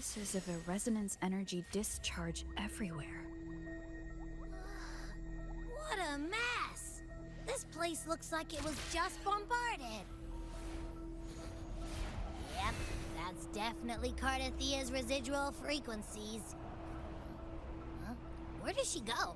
Traces of a resonance energy discharge everywhere. What a mess! This place looks like it was just bombarded. Yep, that's definitely Cardathia's residual frequencies. Huh? Where does she go?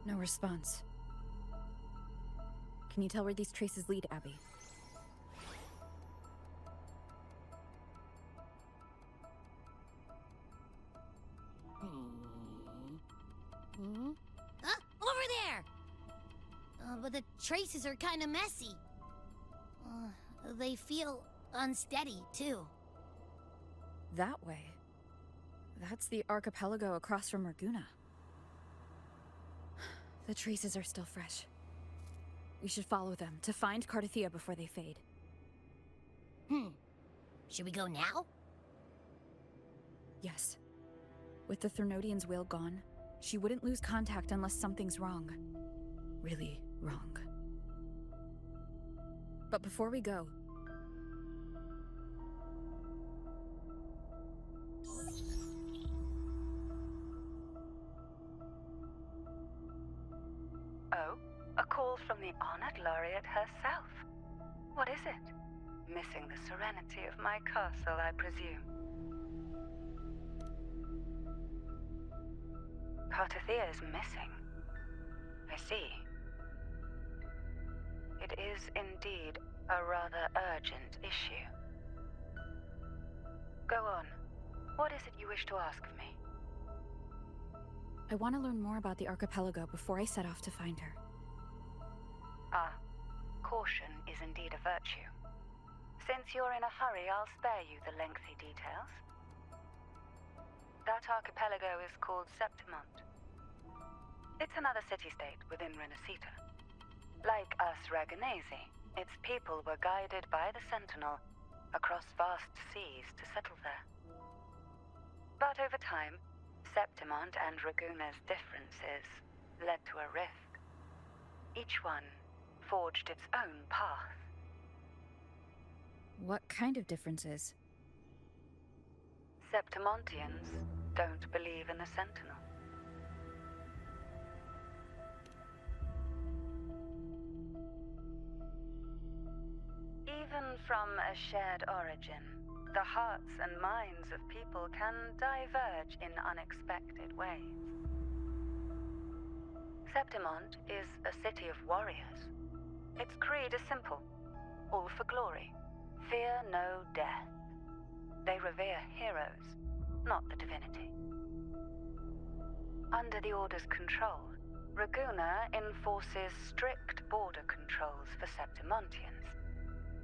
No response. Can you tell where these traces lead, Abby? Over there! But the traces are kind of messy. They feel unsteady, too. That way. That's the archipelago across from Raguna. The traces are still fresh. We should follow them to find Cardathia before they fade. Should we go now? Yes. With the Thermodian's will gone, she wouldn't lose contact unless something's wrong. Really wrong. But before we go... Oh, a call from the honored laureate herself. What is it? Missing the serenity of my castle, I presume. Cardathia is missing. I see. It is indeed a rather urgent issue. Go on. What is it you wish to ask of me? I want to learn more about the archipelago before I set off to find her. Ah, caution is indeed a virtue. Since you're in a hurry, I'll spare you the lengthy details. That archipelago is called Septimont. It's another city-state within Rinascita. Like us Raganesi, its people were guided by the Sentinel across vast seas to settle there. But over time, Septimont and Raguna's differences led to a rift. Each one forged its own path. What kind of differences? Septimontians don't believe in the Sentinel. Even from a shared origin, the hearts and minds of people can diverge in unexpected ways. Septimont is a city of warriors. Its creed is simple: all for glory, fear no death. They revere heroes, not the divinity. Under the Order's control, Raguna enforces strict border controls for Septimontians.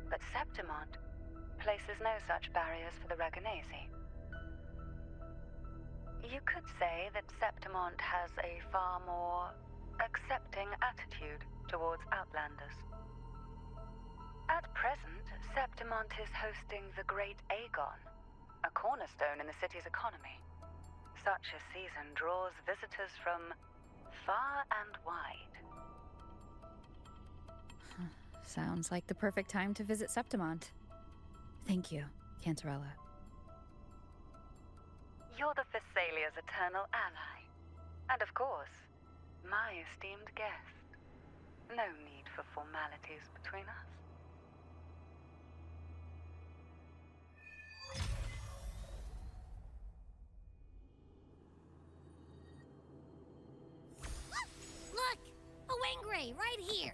But Septimont places no such barriers for the Raganesi. You could say that Septimont has a far more accepting attitude towards Outlanders. At present, Septimont is hosting the Great Aegon, a cornerstone in the city's economy. Such a season draws visitors from far and wide. Sounds like the perfect time to visit Septimont. Thank you, Cantarella. You're the Thessalia's eternal ally. And of course, my esteemed guest. No need for formalities between us. Look! A Wingray right here!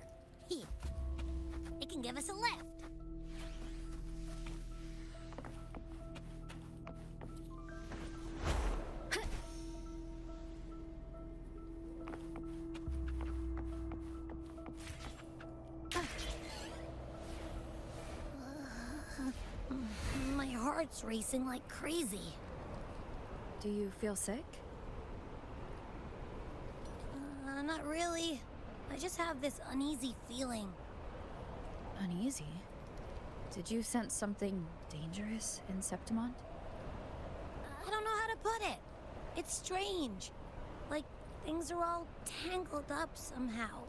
It can give us a lift. My heart's racing like crazy. Do you feel sick? Not really. I just have this uneasy feeling. Uneasy? Did you sense something dangerous in Septimont? I don't know how to put it. It's strange. Like things are all tangled up somehow.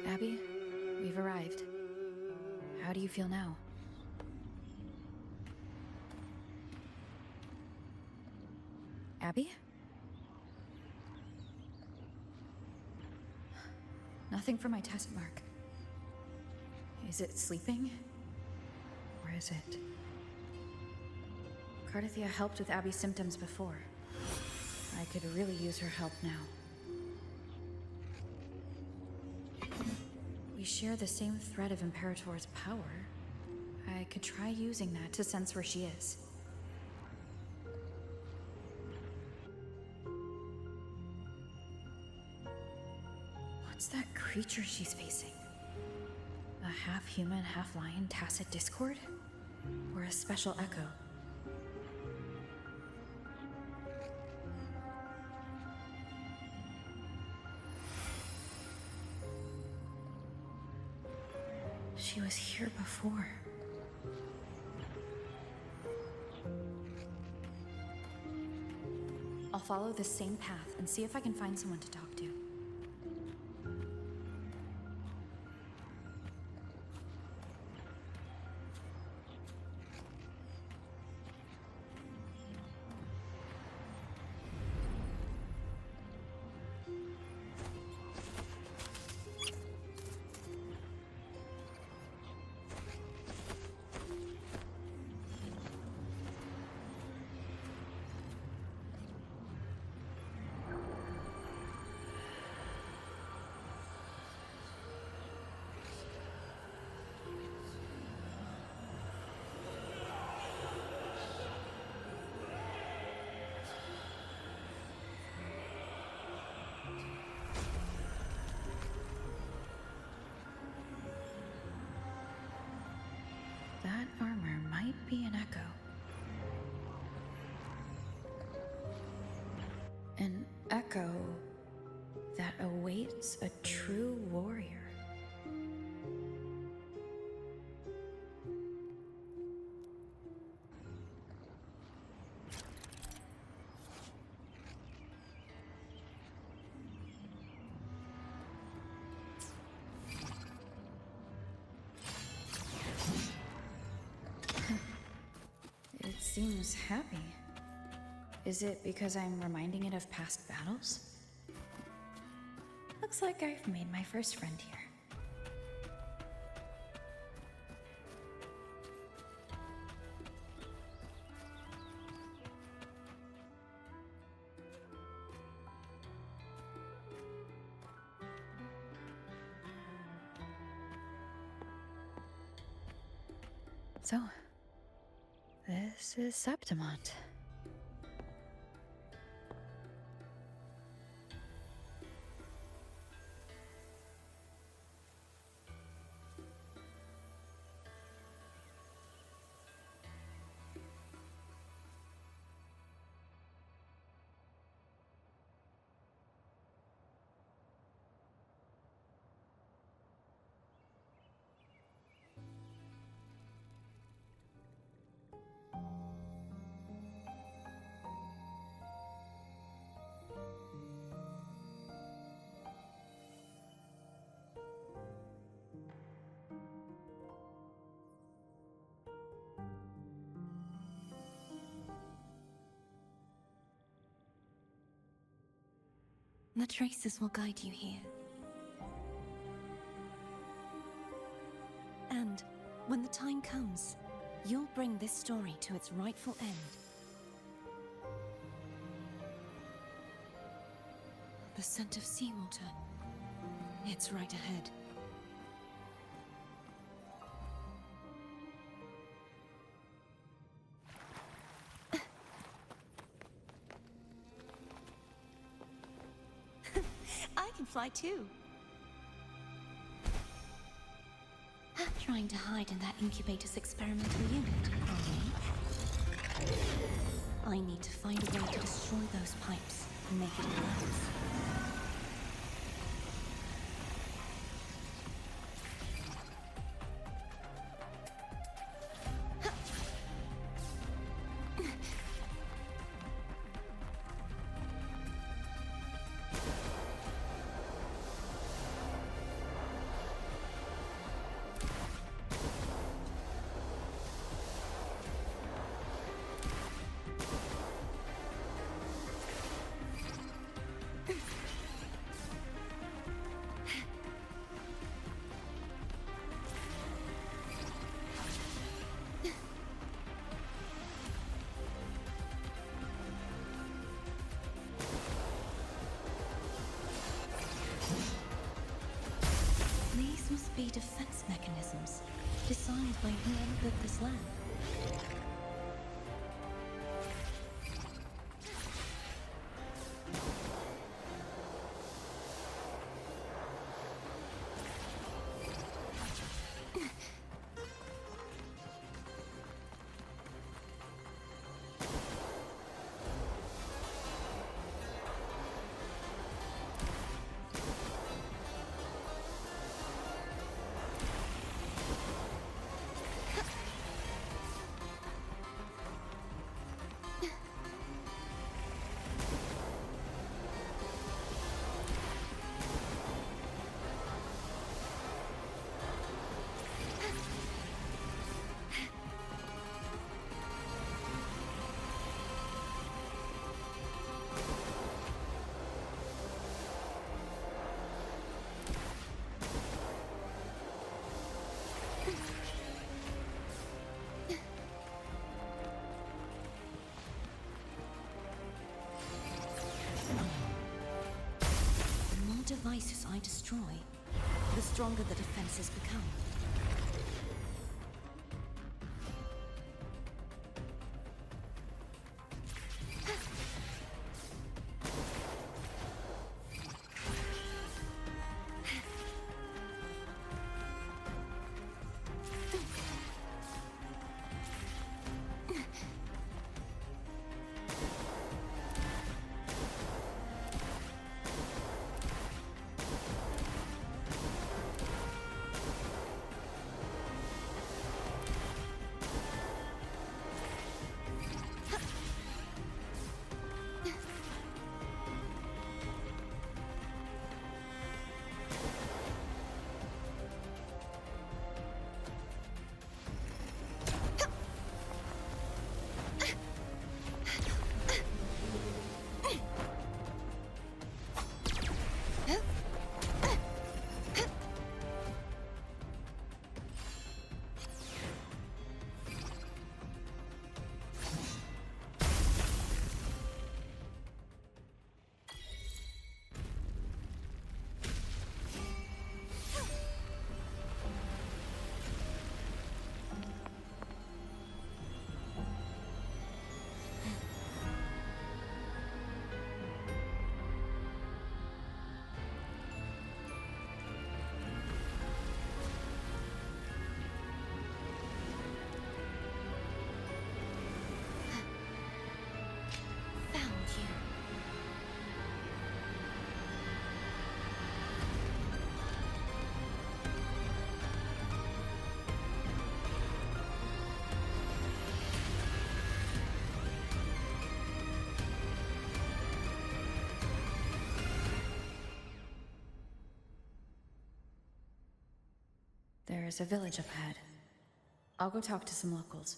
Abby, we've arrived. How do you feel now? Abby? Nothing for my test mark. Is it sleeping? Or is it? Cardathia helped with Abby's symptoms before. I could really use her help now. We share the same thread of Imperator's power. I could try using that to sense where she is. What's that creature she's facing? A half-human, half-lion tacit discord? Or a special echo? She was here before. I'll follow this same path and see if I can find someone to talk to. That armor might be an echo. An echo that awaits a true warrior. Seems happy. Is it because I'm reminding it of past battles? Looks like I've made my first friend here. So, this is Septimont. The traces will guide you here. And when the time comes, you'll bring this story to its rightful end. The scent of seawater. It's right ahead. I can fly too. Trying to hide in that incubator's experimental unit, are we? I need to find a way to destroy those pipes and make it collapse. These must be defense mechanisms designed by whoever built this land. The more devices I destroy, the stronger the defenses become. There's a village up ahead. I'll go talk to some locals.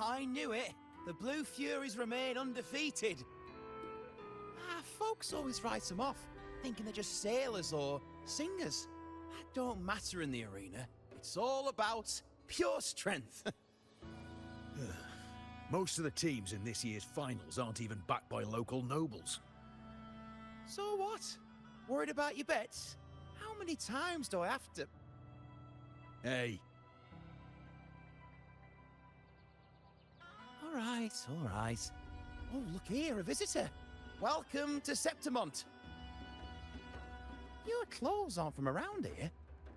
I knew it. The Blue Furies remain undefeated. Folks always write them off, thinking they're just sailors or singers. That don't matter in the arena. It's all about pure strength. Most of the teams in this year's finals aren't even backed by local nobles. So what? Worried about your bets? How many times do I have to... Hey, All right. Oh, look here, a visitor. Welcome to Septimont. Your clothes aren't from around here.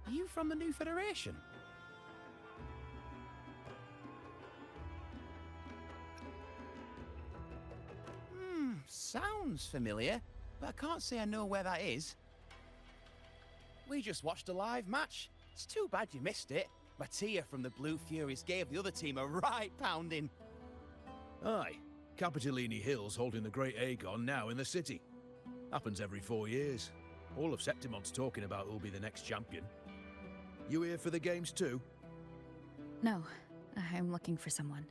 Are you from the New Federation? Sounds familiar, but I can't say I know where that is. We just watched a live match. It's too bad you missed it. Mattia from the Blue Furies gave the other team a right pounding. aye. Capitolini Hill's holding the Great Aegon now in the city. Happens every 4 years. All of Septimont's talking about who'll be the next champion. You here for the games too? No, I'm looking for someone.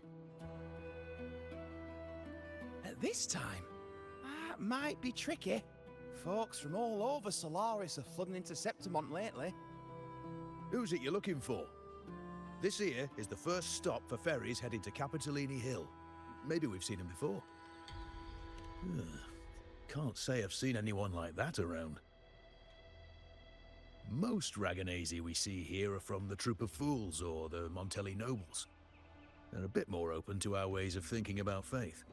At this time, that might be tricky. Folks from all over Solaris are flooding into Septimont lately. Who's it you're looking for? This here is the first stop for ferries heading to Capitolini Hill. Maybe we've seen him before. Can't say I've seen anyone like that around. Most Raganesi we see here are from the Troop of Fools or the Montelli Nobles. They're a bit more open to our ways of thinking about faith.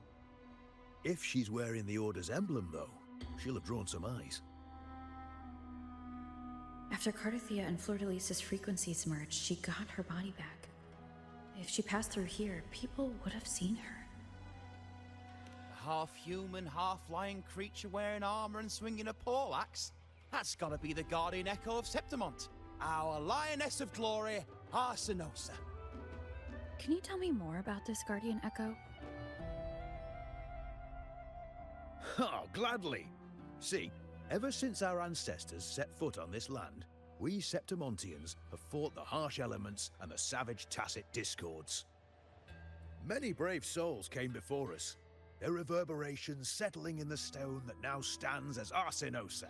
If she's wearing the Order's emblem, though, she'll have drawn some eyes. After Cardathia and Fleur-de-Lis's frequencies merged, she got her body back. If she passed through here, people would have seen her. A half-human, half-lion creature wearing armor and swinging a poleaxe? That's gotta be the Guardian Echo of Septimont. Our Lioness of Glory, Arsinosa. Can you tell me more about this Guardian Echo? Oh, gladly! See, ever since our ancestors set foot on this land, we Septimontians have fought the harsh elements and the savage tacit discords. Many brave souls came before us, their reverberations settling in the stone that now stands as Arsinosa.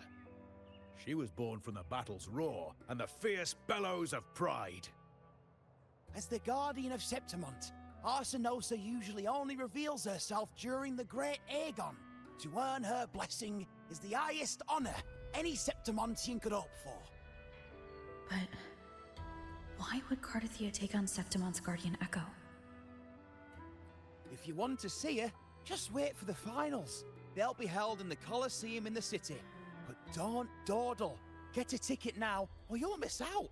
She was born from the battle's roar and the fierce bellows of pride. As the Guardian of Septimont, Arsinosa usually only reveals herself during the Great Aegon. To earn her blessing is the highest honor any Septimontian could hope for. But why would Cardathia take on Septimont's Guardian Echo? If you want to see her, just wait for the finals. They'll be held in the Colosseum in the city. But don't dawdle. Get a ticket now, or you'll miss out.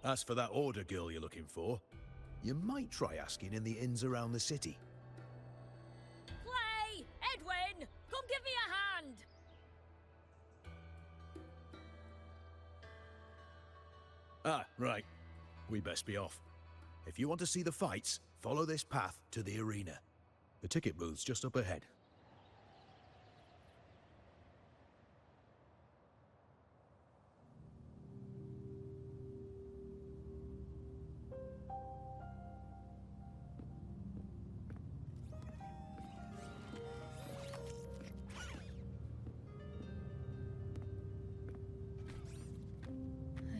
As for that Order girl you're looking for, you might try asking in the inns around the city. Play! Edwin! Come give me a hand! Ah, right. We best be off. If you want to see the fights, follow this path to the arena. The ticket booth's just up ahead.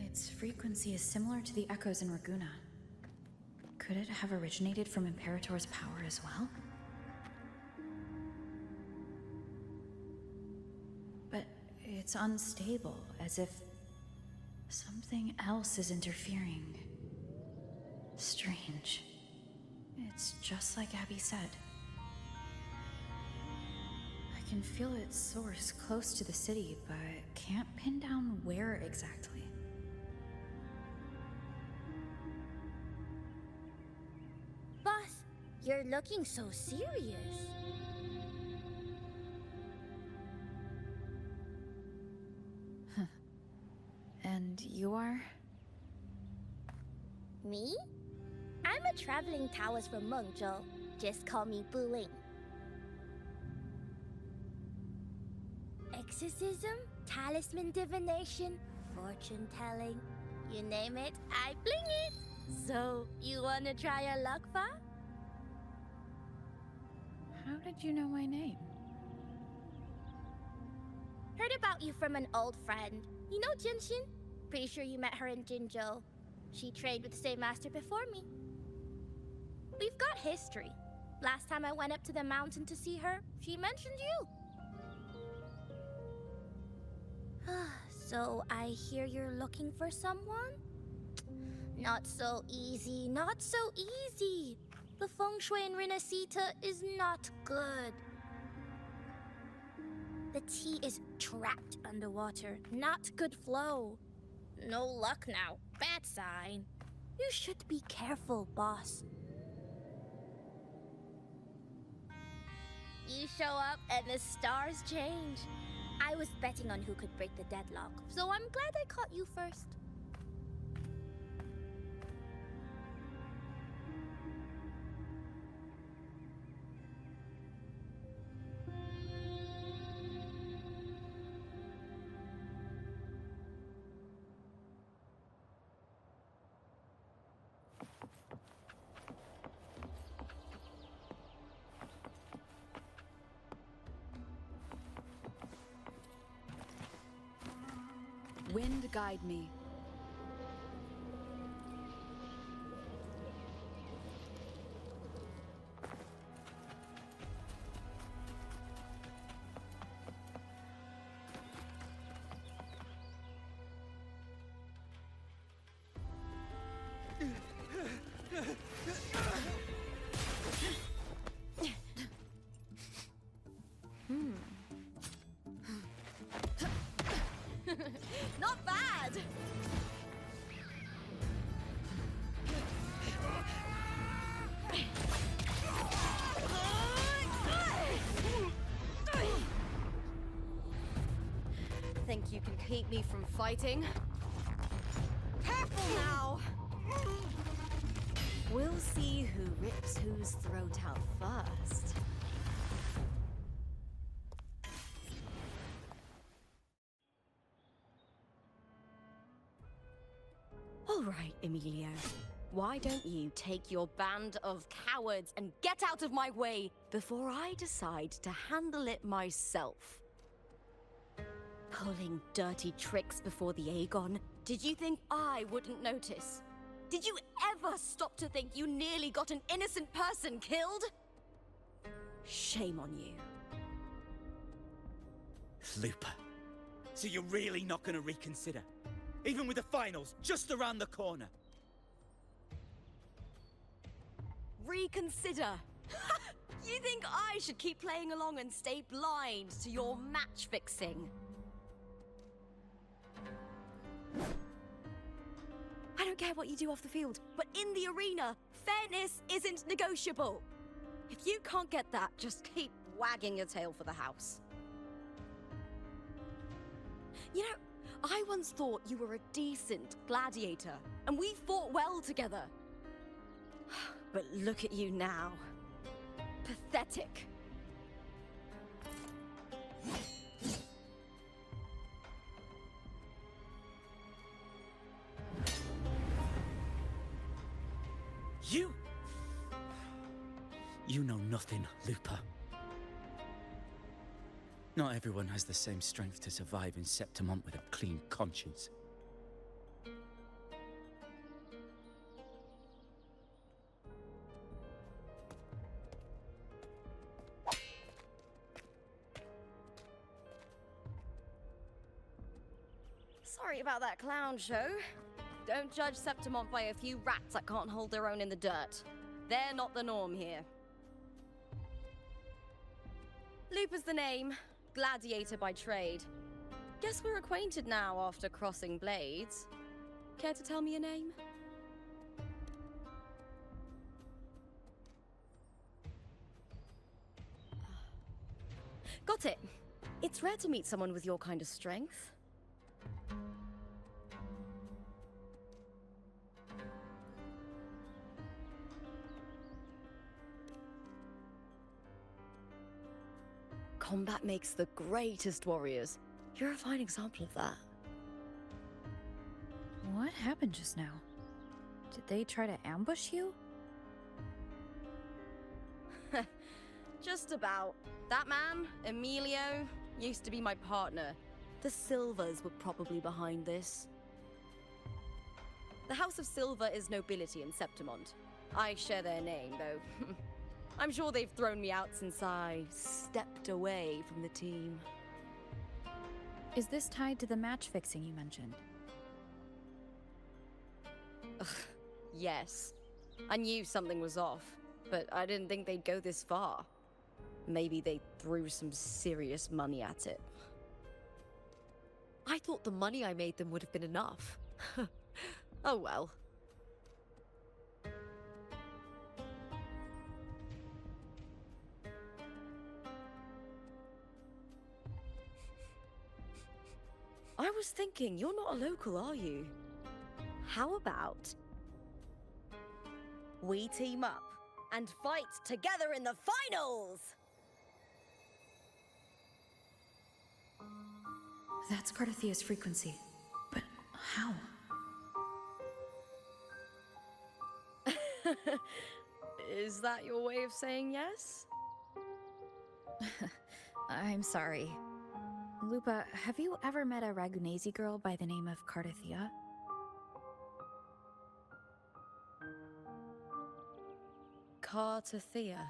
It's frequency is similar to the echoes in Raguna. Could it have originated from Imperator's power as well? But it's unstable, as if something else is interfering. Strange. It's just like Abby said. I can feel its source close to the city, but can't pin down where exactly. Boss, you're looking so serious. And you are? Me? I'm a traveling Taoist from Mengzhou. Just call me Bu Ling. Exorcism, talisman divination, fortune telling. You name it, I bling it. So, you wanna try your luck, Fa? How did you know my name? Heard about you from an old friend. You know Jinshin? Pretty sure you met her in Jinzhou. She trained with the same master before me. We've got history. Last time I went up to the mountain to see her, she mentioned you. So I hear you're looking for someone? Not so easy, not so easy. The feng shui in Rinascita is not good. The tea is trapped underwater, not good flow. No luck now, bad sign. You should be careful, boss. You show up and the stars change. I was betting on who could break the deadlock, so I'm glad I caught you first. Wind guide me. Not bad! Think you can keep me from fighting? Careful now! We'll see who rips whose throat out first. All right, Emilio. Why don't you take your band of cowards and get out of my way before I decide to handle it myself? Pulling dirty tricks before the Aegon. Did you think I wouldn't notice? Did you ever stop to think you nearly got an innocent person killed? Shame on you. Looper. So you're really not gonna reconsider? Even with the finals just around the corner? Reconsider? You think I should keep playing along and stay blind to your match fixing? I don't care what you do off the field, but in the arena, fairness isn't negotiable. If you can't get that, just keep wagging your tail for the house. You know, I once thought you were a decent gladiator, and we fought well together. But look at you now. Pathetic. You know nothing, Looper. Not everyone has the same strength to survive in Septimont with a clean conscience. Sorry about that clown show. Don't judge Septimont by a few rats that can't hold their own in the dirt. They're not the norm here. Lupa's the name. Gladiator by trade. Guess we're acquainted now after crossing blades. Care to tell me your name? Got it. It's rare to meet someone with your kind of strength. Combat makes the greatest warriors. You're a fine example of that. What happened just now? Did they try to ambush you? Just about. That man, Emilio, used to be my partner. The Silvers were probably behind this. The House of Silver is nobility in Septimont. I share their name, though. I'm sure they've thrown me out since I stepped away from the team. Is this tied to the match fixing you mentioned? Ugh, yes. I knew something was off, but I didn't think they'd go this far. Maybe they threw some serious money at it. I thought the money I made them would have been enough. Oh well. I was thinking, you're not a local, are you? How about we team up and fight together in the finals? That's Cardathia's frequency. But how? Is that your way of saying yes? I'm sorry. Lupa, have you ever met a Ragunesi girl by the name of Cardathia? Cardathia?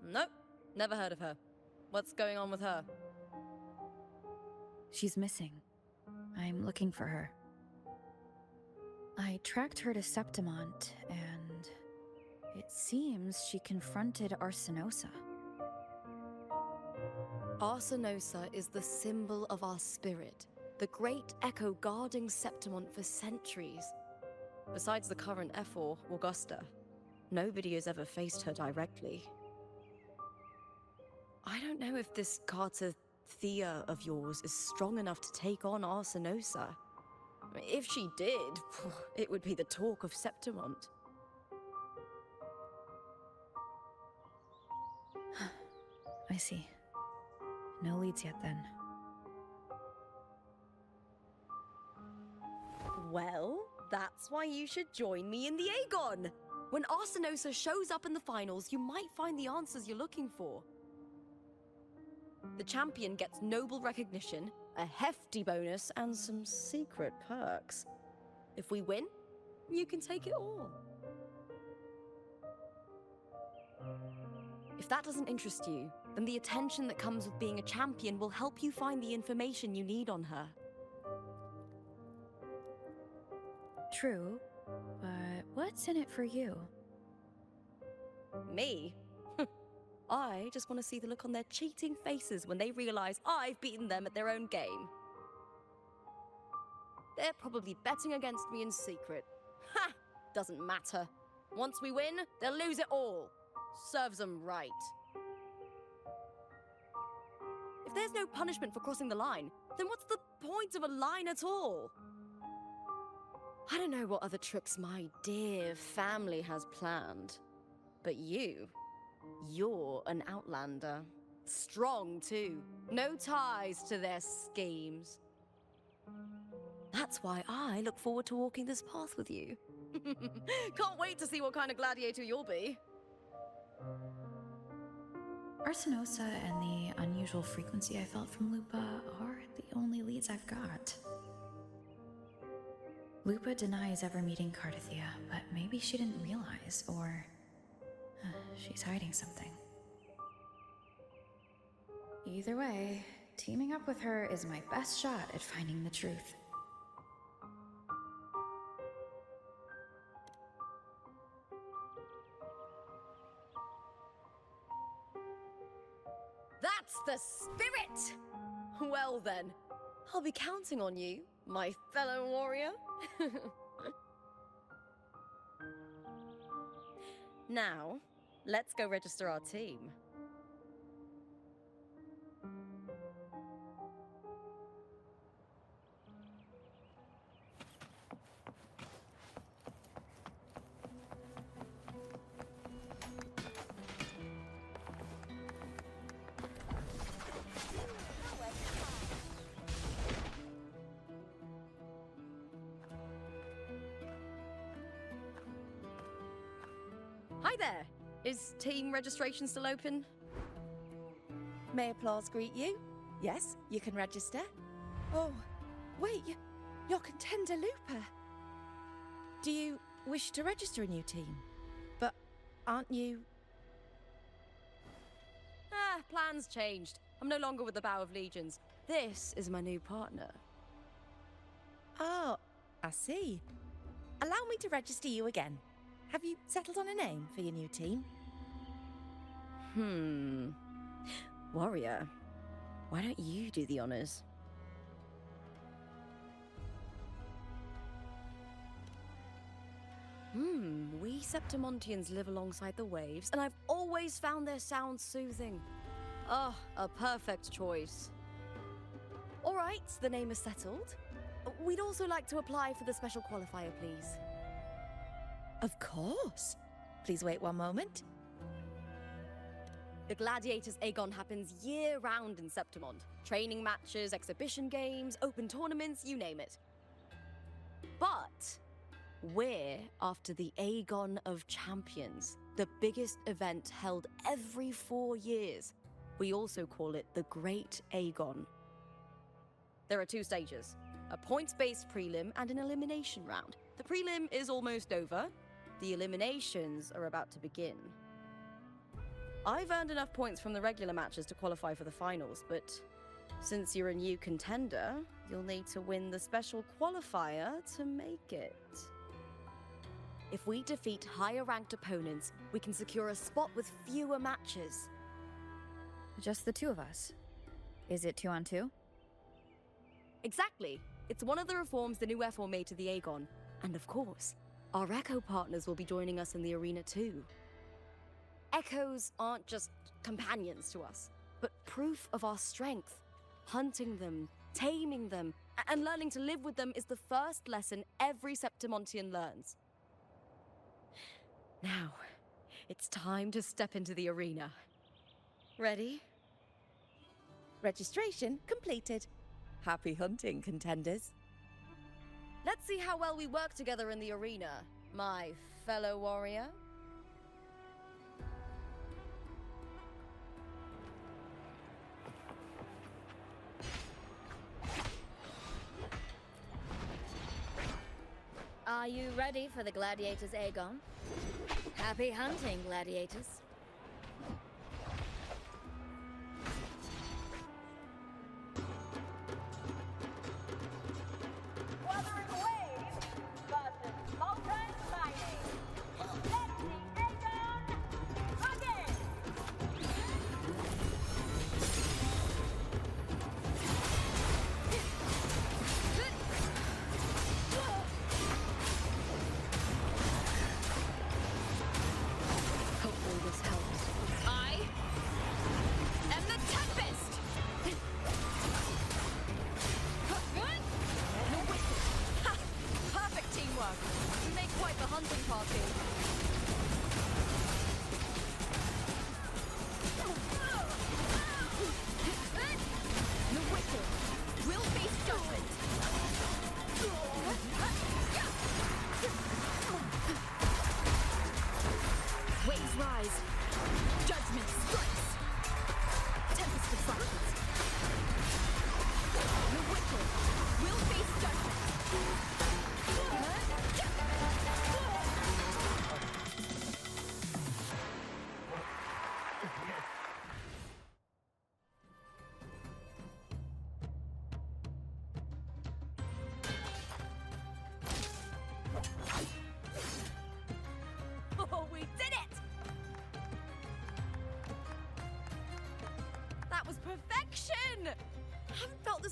Nope, never heard of her. What's going on with her? She's missing. I'm looking for her. I tracked her to Septimont, and it seems she confronted Arsinosa. Arsinosa is the symbol of our spirit, the great echo guarding Septimont for centuries. Besides the current Ephor, Augusta, nobody has ever faced her directly. I don't know if this Cardathia of yours is strong enough to take on Arsinosa. If she did, it would be the talk of Septimont. I see. No leads yet, then. Well, that's why you should join me in the Aegon! When Arsinosa shows up in the finals, you might find the answers you're looking for. The champion gets noble recognition, a hefty bonus, and some secret perks. If we win, you can take it all. If that doesn't interest you, then the attention that comes with being a champion will help you find the information you need on her. True, but what's in it for you? Me? I just want to see the look on their cheating faces when they realize I've beaten them at their own game. They're probably betting against me in secret. Ha! Doesn't matter. Once we win, they'll lose it all. Serves them right. If there's no punishment for crossing the line, then what's the point of a line at all? I don't know what other tricks my dear family has planned, but you're an outlander. Strong, too. No ties to their schemes. That's why I look forward to walking this path with you. Can't wait to see what kind of gladiator you'll be. Arsinosa and the unusual frequency I felt from Lupa are the only leads I've got. Lupa denies ever meeting Cardathia, but maybe she didn't realize, or she's hiding something. Either way, teaming up with her is my best shot at finding the truth. the spirit! Well then, I'll be counting on you, my fellow warrior. Now, let's go register our team. Hi there! Is team registration still open? May applause greet you? Yes, you can register. Oh, wait, you're Contender Looper. Do you wish to register a new team? But aren't you... Plans changed. I'm no longer with the Bow of Legions. This is my new partner. Oh, I see. Allow me to register you again. Have you settled on a name for your new team? Warrior, why don't you do the honors? We Septimontians live alongside the waves, and I've always found their sound soothing. Oh, a perfect choice. All right, the name is settled. We'd also like to apply for the special qualifier, please. Of course. Please wait one moment. The Gladiators Aegon happens year-round in Septimont. Training matches, exhibition games, open tournaments, you name it. But we're after the Aegon of Champions, the biggest event held every 4 years. We also call it the Great Aegon. There are 2 stages, a points-based prelim and an elimination round. The prelim is almost over. The eliminations are about to begin. I've earned enough points from the regular matches to qualify for the finals, but since you're a new contender, you'll need to win the special qualifier to make it. If we defeat higher-ranked opponents, we can secure a spot with fewer matches. Just the 2 of us. Is it 2 on 2? Exactly. It's one of the reforms the new FO made to the Aegon. And of course, our Echo partners will be joining us in the arena too. Echoes aren't just companions to us, but proof of our strength. Hunting them, taming them, and learning to live with them is the first lesson every Septimontian learns. Now, it's time to step into the arena. Ready? Registration completed. Happy hunting, contenders. Let's see how well we work together in the arena, my fellow warrior. Are you ready for the Gladiators Aegon? Happy hunting, Gladiators. Wuthering Waves versus Maiden. Let the Aegon begin! Hopefully this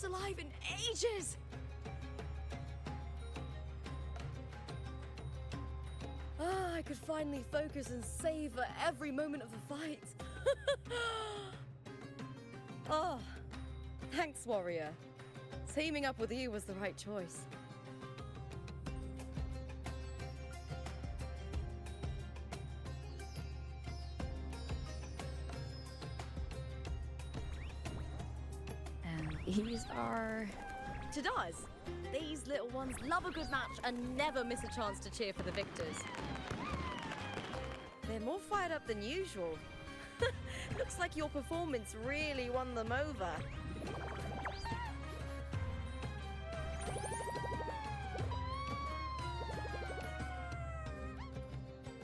was alive in ages! Ah, I could finally focus and savor every moment of the fight. Oh, thanks, warrior. Teaming up with you was the right choice. And these are... Tadaz, these little ones love a good match and never miss a chance to cheer for the victors. They're more fired up than usual. Looks like your performance really won them over.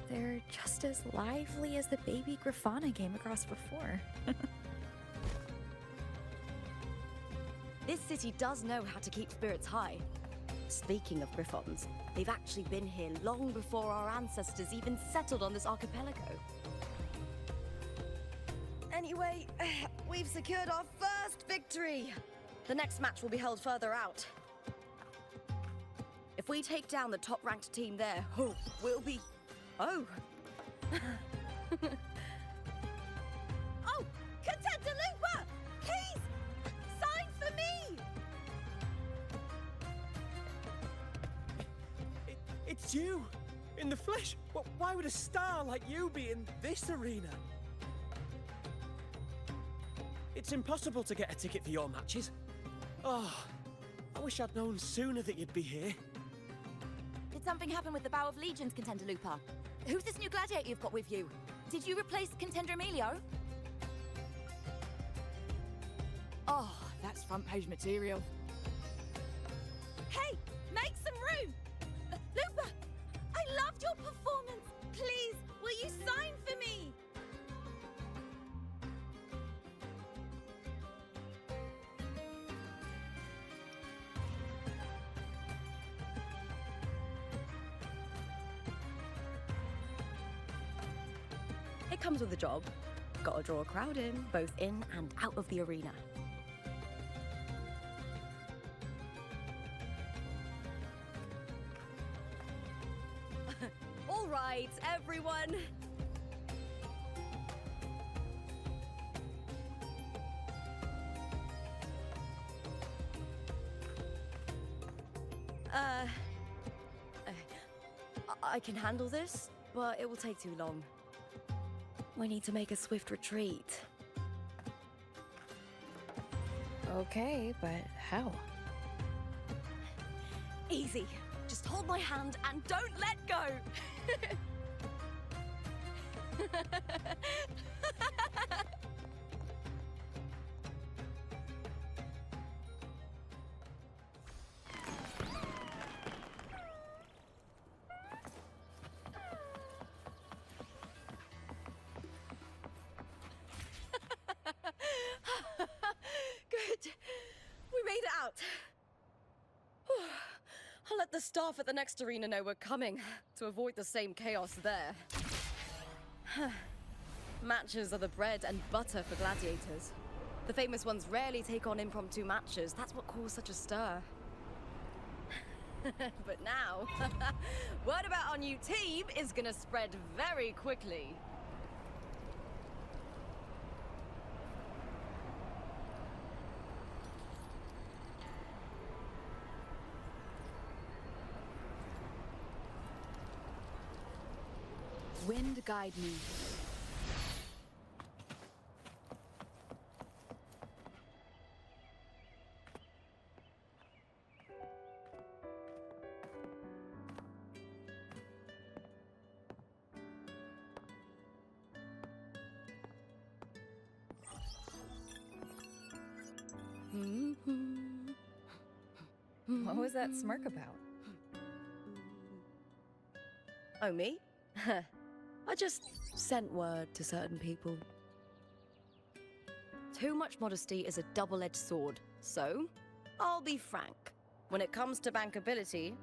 They're just as lively as the baby Grafana came across before. This city does know how to keep spirits high. Speaking of Griffons, they've actually been here long before our ancestors even settled on this archipelago. Anyway, we've secured our first victory. The next match will be held further out. If we take down the top-ranked team there, we'll be... Oh! Oh! Contender Looper! Please! Sign for me! It's you! In the flesh! Why would a star like you be in this arena? It's impossible to get a ticket for your matches. Oh, I wish I'd known sooner that you'd be here. Did something happen with the Bow of Legions, Contender Looper? Who's this new gladiator you've got with you? Did you replace Contender Emilio? Oh, that's front page material. Hey, make some room! Looper, I loved your performance. Please, will you sign for me? It comes with the job. Gotta draw a crowd in, both in and out of the arena. All right, everyone. I can handle this, but it will take too long. We need to make a swift retreat. Okay, but how? Easy. Just hold my hand and don't let go. Good. We made it out. I'll let the staff at the next arena know we're coming to avoid the same chaos there. Matches are the bread and butter for gladiators. The famous ones rarely take on impromptu matches. That's what caused such a stir. But now, word about our new team is gonna spread very quickly. Wind guide me. What was that smirk about? Oh, me? I just sent word to certain people. Too much modesty is a double-edged sword, so I'll be frank. When it comes to bankability,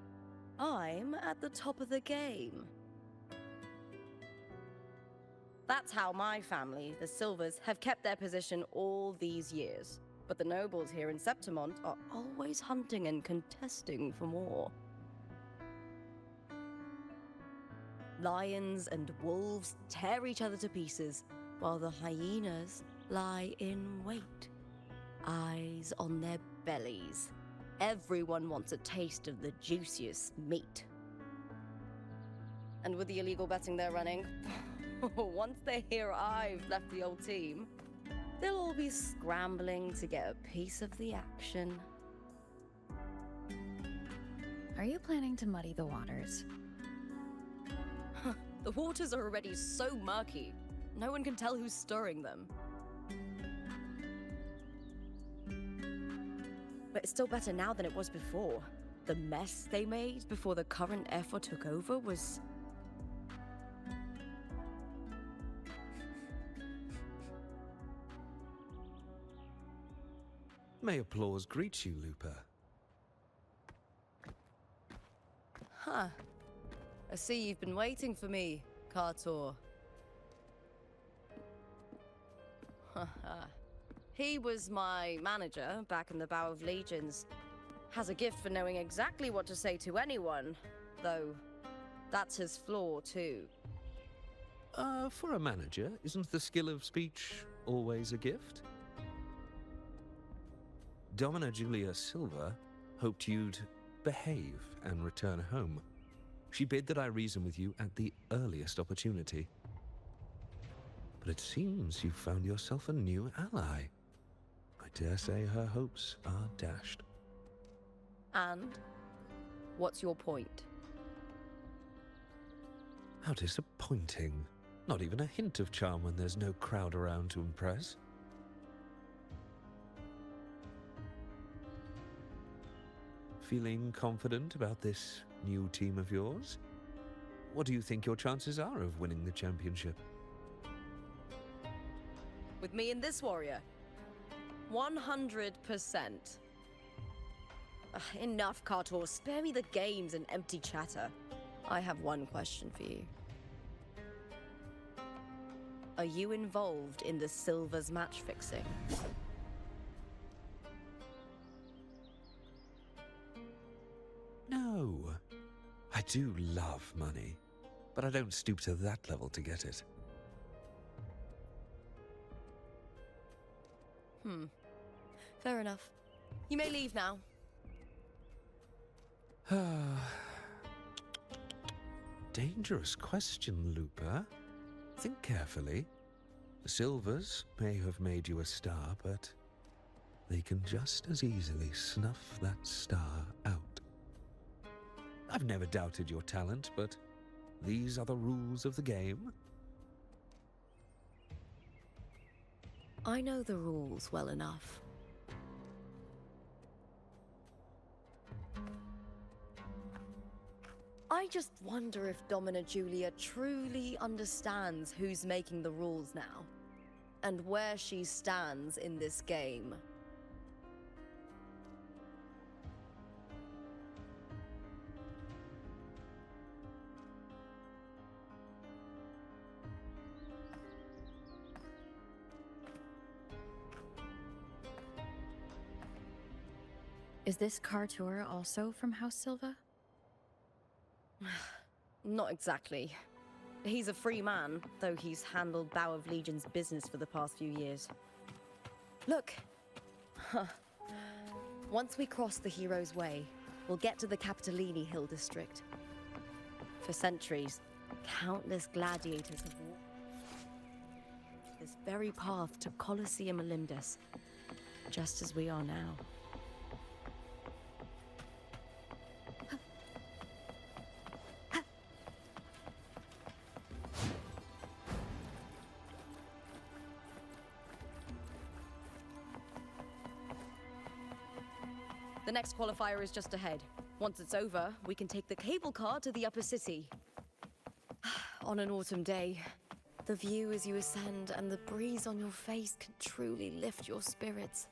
I'm at the top of the game. That's how my family, the Silvers, have kept their position all these years. But the nobles here in Septimont are always hunting and contesting for more. Lions and wolves tear each other to pieces, while the hyenas lie in wait, eyes on their bellies. Everyone wants a taste of the juiciest meat. And with the illegal betting they're running, once they hear I've left the old team, they'll all be scrambling to get a piece of the action. Are you planning to muddy the waters? The waters are already so murky, no one can tell who's stirring them. But it's still better now than it was before. The mess they made before the current effort took over was... May applause greet you, Lupa. Huh. I see you've been waiting for me, Kartor. He was my manager back in the Bow of Legions. Has a gift for knowing exactly what to say to anyone, though that's his flaw too. For a manager, isn't the skill of speech always a gift? Domina Julia Silva hoped you'd behave and return home. She bid that I reason with you at the earliest opportunity. But it seems you've found yourself a new ally. I dare say her hopes are dashed. And? What's your point? How disappointing. Not even a hint of charm when there's no crowd around to impress. Feeling confident about this new team of yours? What do you think your chances are of winning the championship? With me and this warrior? 100%. Enough, Kartor. Spare me the games and empty chatter. I have one question for you. Are you involved in the Silver's match fixing? No. I do love money, but I don't stoop to that level to get it. Fair enough. You may leave now. Dangerous question, Lupa. Think carefully. The Silvers may have made you a star, but they can just as easily snuff that star out. I've never doubted your talent, but these are the rules of the game. I know the rules well enough. I just wonder if Domina Julia truly understands who's making the rules now, and where she stands in this game. Is this Kartor also from House Silva? Not exactly. He's a free man, though he's handled Bow of Legion's business for the past few years. Look! Once we cross the Hero's Way, we'll get to the Capitolini Hill district. For centuries, countless gladiators have walked this very path to Colosseum Olympus, just as we are now. The next qualifier is just ahead. Once it's over, we can take the cable car to the upper city. On an autumn day, the view as you ascend and the breeze on your face can truly lift your spirits.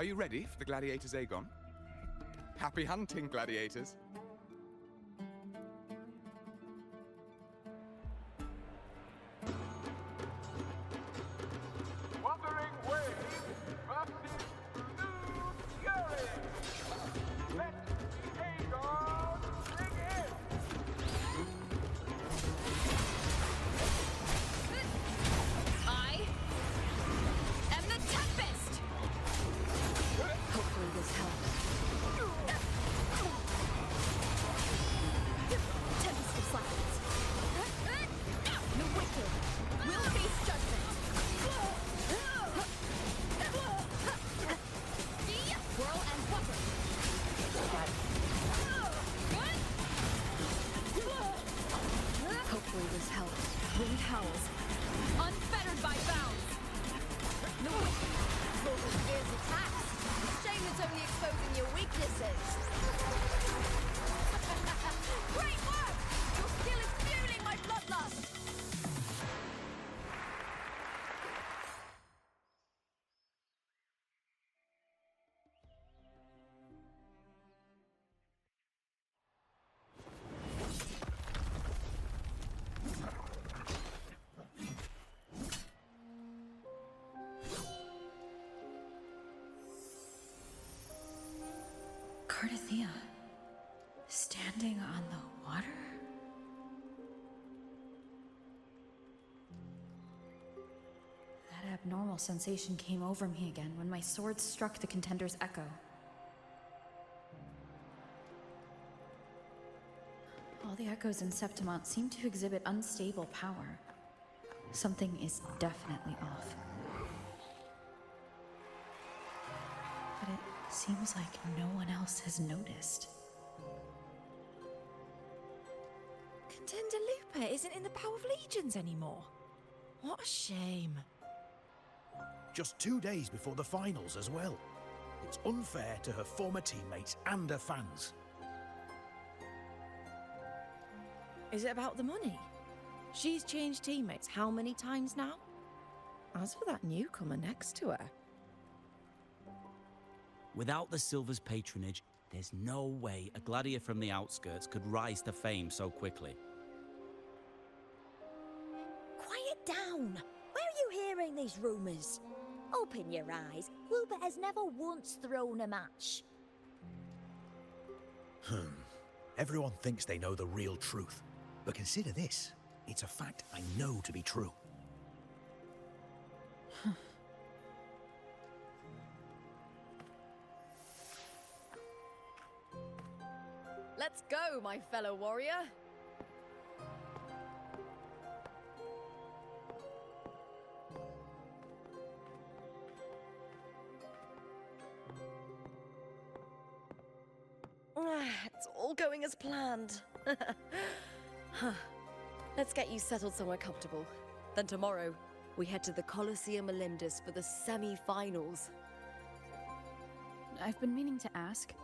Are you ready for the gladiators, Aegon? Happy hunting, gladiators. Wuthering Waves versus Blue Fury. Let the Aegon bring in. I am the Tempest! Hopefully this helps. Tempest of Silence. The wicked will face judgment. Whirl and buckle. Hopefully this helps. Wind howls. Unfettered by bounds. The wicked will fierce attacks. Shame it's only exposing your weaknesses. Great work! Your skill is fueling my bloodlust! Cardathea, standing on the water? That abnormal sensation came over me again when my sword struck the contender's echo. All the echoes in Septimont seem to exhibit unstable power. Something is definitely off. But it seems like no one else has noticed. Contender Lupa isn't in the Bow of Legions anymore. What a shame. Just 2 days before the finals as well. It's unfair to her former teammates and her fans. Is it about the money? She's changed teammates how many times now? As for that newcomer next to her... Without the Silver's patronage, there's no way a gladiator from the outskirts could rise to fame so quickly. Quiet down! Where are you hearing these rumours? Open your eyes. Lupa has never once thrown a match. Everyone thinks they know the real truth. But consider this. It's a fact I know to be true. Let's go, my fellow warrior! It's all going as planned. Let's get you settled somewhere comfortable. Then tomorrow, we head to the Colosseum Olympus for the semi-finals. I've been meaning to ask,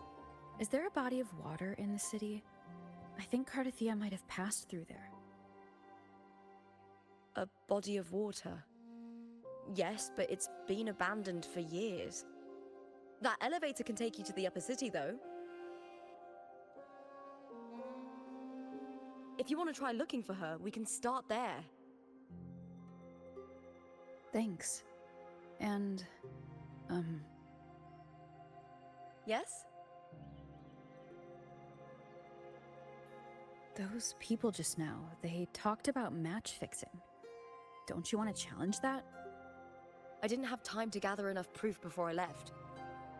is there a body of water in the city? I think Cardathea might have passed through there. A body of water? Yes, but it's been abandoned for years. That elevator can take you to the upper city, though. If you want to try looking for her, we can start there. Thanks. And, Yes? those people just now, they talked about match fixing. Don't you want to challenge that? I didn't have time to gather enough proof before I left.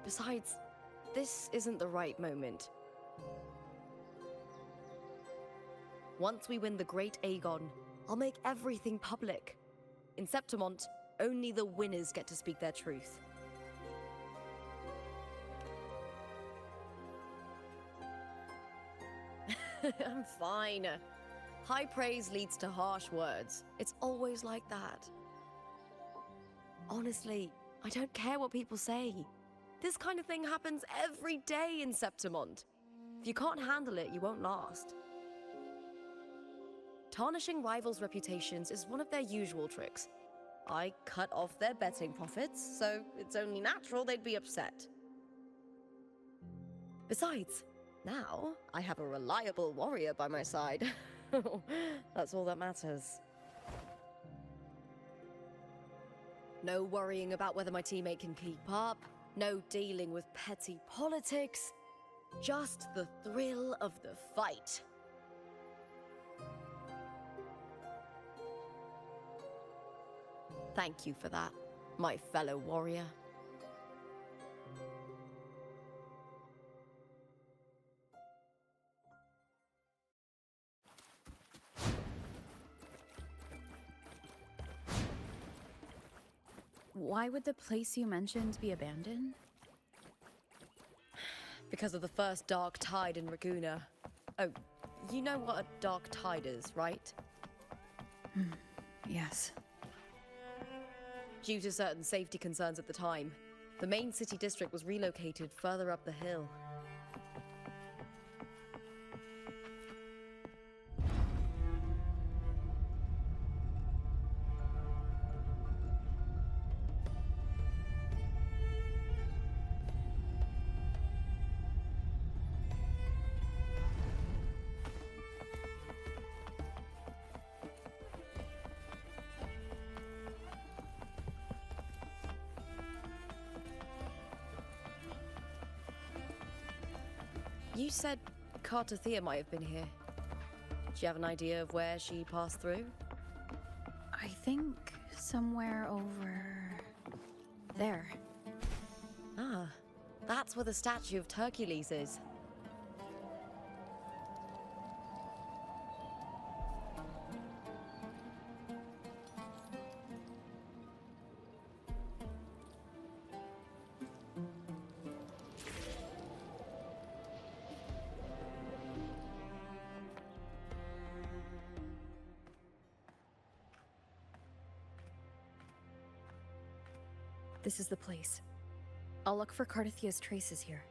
Besides, this isn't the right moment. Once we win the Great Aegon, I'll make everything public. In Septimont, only the winners get to speak their truth. I'm fine. High praise leads to harsh words. It's always like that. Honestly, I don't care what people say. This kind of thing happens every day in Septimont. If you can't handle it, you won't last. Tarnishing rivals' reputations is one of their usual tricks. I cut off their betting profits, so it's only natural they'd be upset. Besides, now I have a reliable warrior by my side. That's all that matters. No worrying about whether my teammate can keep up, no dealing with petty politics, just the thrill of the fight. Thank you for that, my fellow warrior. Why would the place you mentioned be abandoned? Because of the first dark tide in Raguna. Oh, you know what a dark tide is, right? Yes. Due to certain safety concerns at the time, the main city district was relocated further up the hill. You said Cartothea might have been here. Do you have an idea of where she passed through? I think somewhere over there. Ah, that's where the statue of Hercules is. This is the place. I'll look for Cartothea's traces here.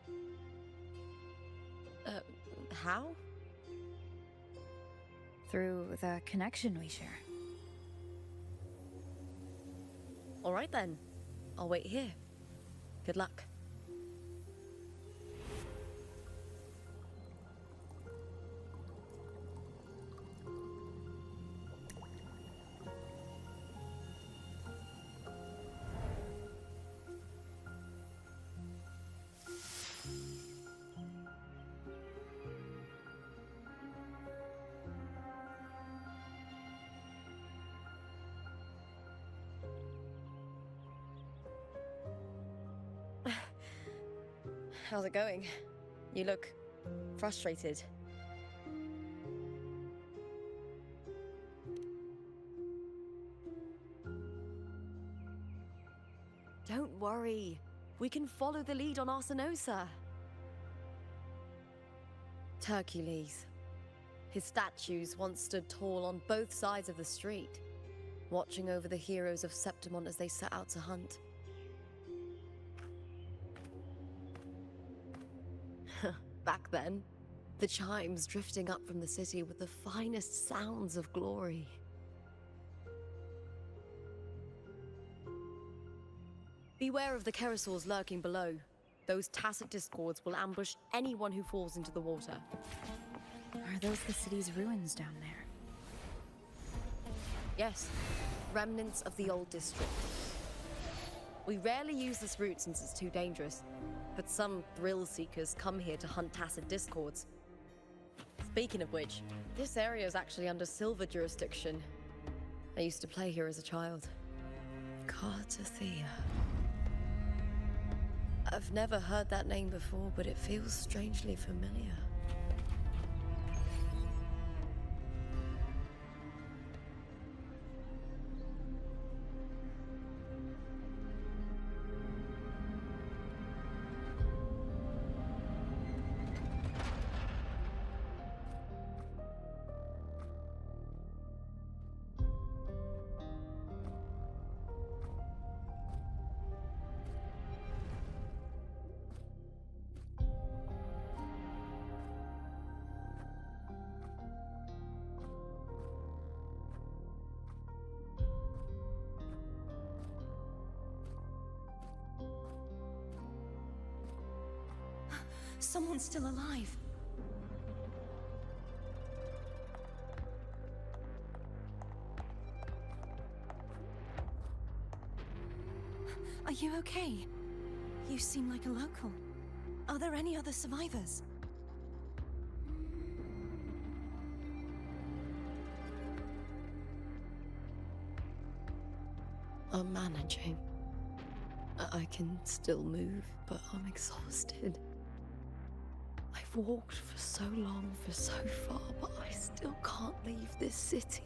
How? Through the connection we share. All right then. I'll wait here. Good luck. How's it going? You look frustrated. Don't worry. We can follow the lead on Arsinosa. Hercules. His statues once stood tall on both sides of the street, watching over the heroes of Septimont as they set out to hunt. Back then, the chimes drifting up from the city with the finest sounds of glory. Beware of the Kerosaurs lurking below. Those tacit discords will ambush anyone who falls into the water. Are those the city's ruins down there? Yes, remnants of the old district. We rarely use this route since it's too dangerous, but some thrill-seekers come here to hunt tacit discords. Speaking of which, this area is actually under Silver jurisdiction. I used to play here as a child. Cartothea. I've never heard that name before, but it feels strangely familiar. Someone's still alive. Are you okay? You seem like a local. Are there any other survivors? I'm managing. I can still move, but I'm exhausted. I've walked for so long, for so far, but I still can't leave this city.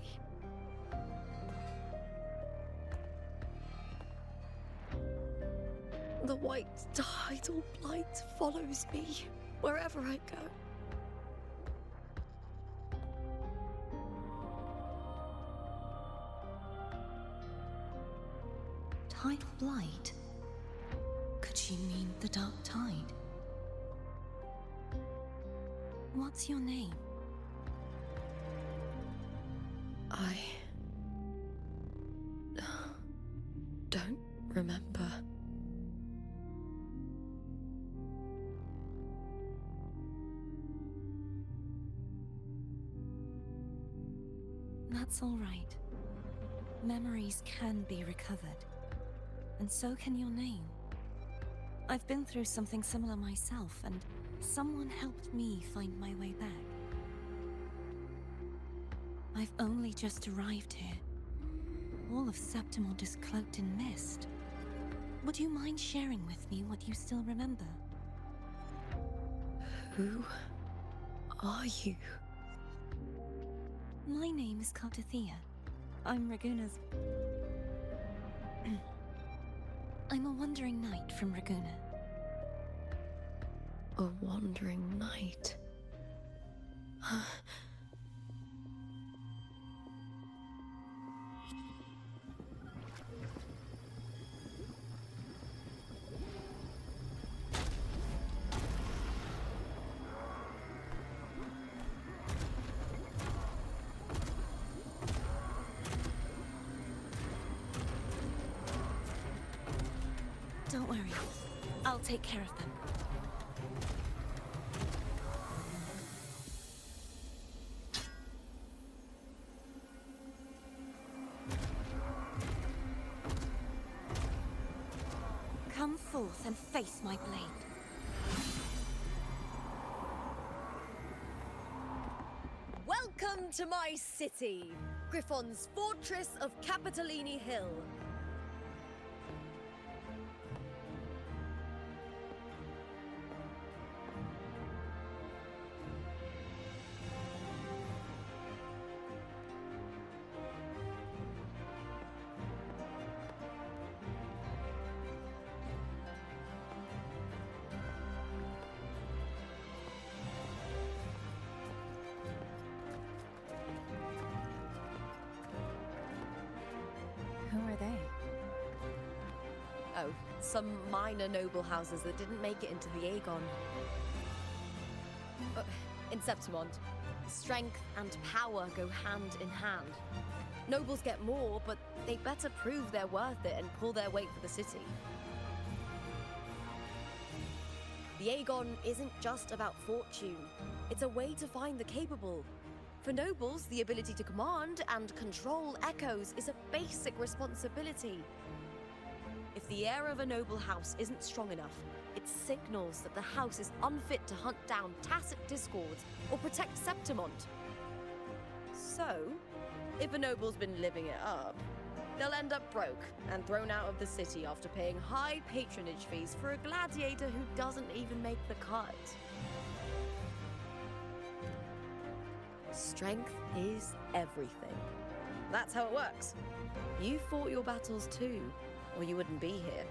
The white tidal blight follows me wherever I go. Tidal blight? Could she mean the dark tide? What's your name? I don't remember. That's all right. Memories can be recovered. And so can your name. I've been through something similar myself, and someone helped me find my way back. I've only just arrived here. All of Septimont is cloaked in mist. Would you mind sharing with me what you still remember? Who are you? My name is Dothia. I'm Raguna's... I'm a wandering knight from Raguna. A wandering knight. Don't worry. I'll take care of them. Come forth and face my blade. Welcome to my city, Griffon's fortress of Capitolini Hill. Who are they? Oh, some minor noble houses that didn't make it into the Aegon. In Septimont, strength and power go hand in hand. Nobles get more, but they better prove they're worth it and pull their weight for the city. The Aegon isn't just about fortune. It's a way to find the capable. For nobles, the ability to command and control echoes is a basic responsibility. If the heir of a noble house isn't strong enough, it signals that the house is unfit to hunt down tacit discords or protect Septimont. So, if a noble's been living it up, they'll end up broke and thrown out of the city after paying high patronage fees for a gladiator who doesn't even make the cut. Strength is everything. That's how it works. You fought your battles too, or you wouldn't be here.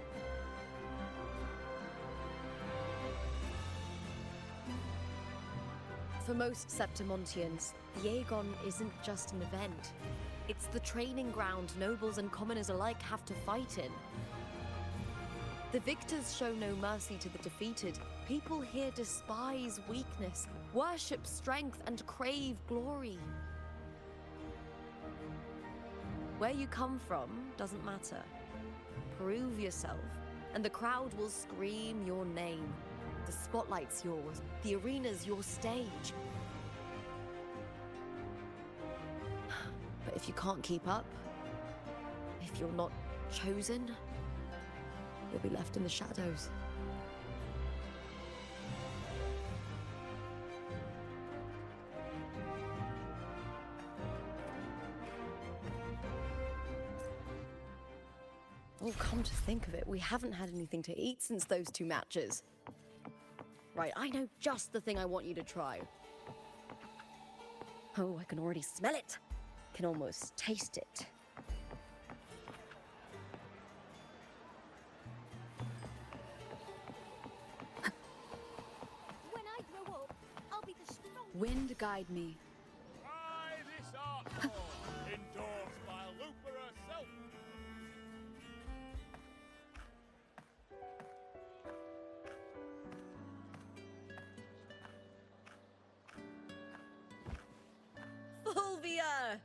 For most Septimontians, the Aegon isn't just an event. It's the training ground nobles and commoners alike have to fight in. The victors show no mercy to the defeated. People here despise weakness, worship strength, and crave glory. Where you come from doesn't matter. Prove yourself, and the crowd will scream your name. The spotlight's yours. The arena's your stage. But if you can't keep up, if you're not chosen, you'll be left in the shadows. Oh, come to think of it, we haven't had anything to eat since those 2 matches. Right, I know just the thing I want you to try. Oh, I can already smell it. Can almost taste it. When I grow up, I'll be the strongest. Wind guide me. Try this art form, endorsed by Lupa herself. Fulvia!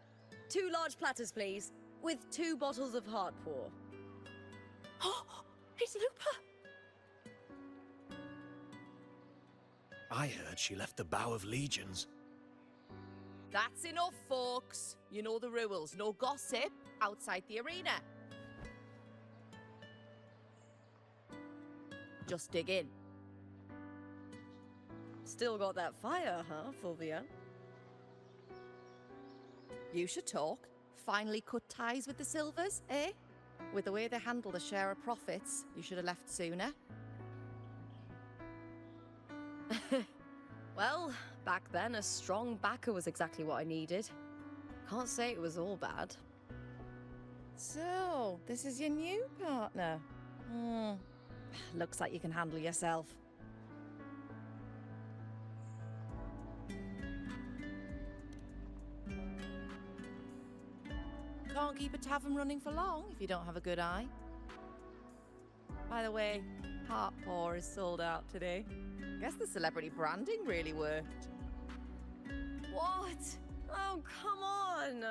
2 large platters, please, with 2 bottles of heart pour. Oh, it's Lupa! I heard she left the Bow of Legions. That's enough, folks. You know the rules. No gossip outside the arena. Just dig in. Still got that fire, huh, Fulvia? You should talk. Finally cut ties with the Silvers, eh? With the way they handle the share of profits, you should have left sooner. Well, back then, a strong backer was exactly what I needed. Can't say it was all bad. So, this is your new partner. Looks like you can handle yourself. Can't keep a tavern running for long if you don't have a good eye. By the way, Heart Pour is sold out today. Guess the celebrity branding really worked. What? Oh, come on!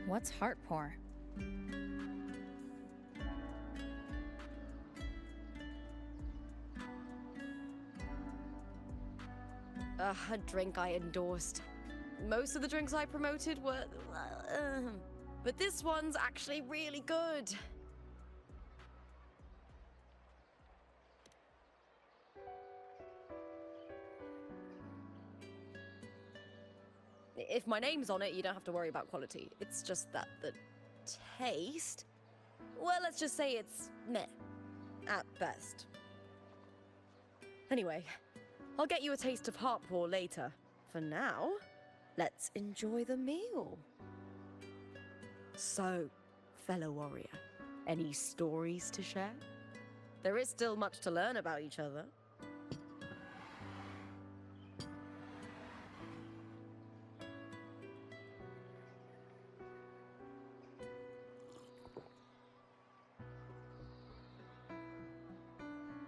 What's heart pour? A drink I endorsed. Most of the drinks I promoted were... but this one's actually really good. If my name's on it, you don't have to worry about quality. It's just that the taste... Well, let's just say it's meh, at best. Anyway, I'll get you a taste of heart pour later. For now, let's enjoy the meal. So, fellow warrior, any stories to share? There is still much to learn about each other.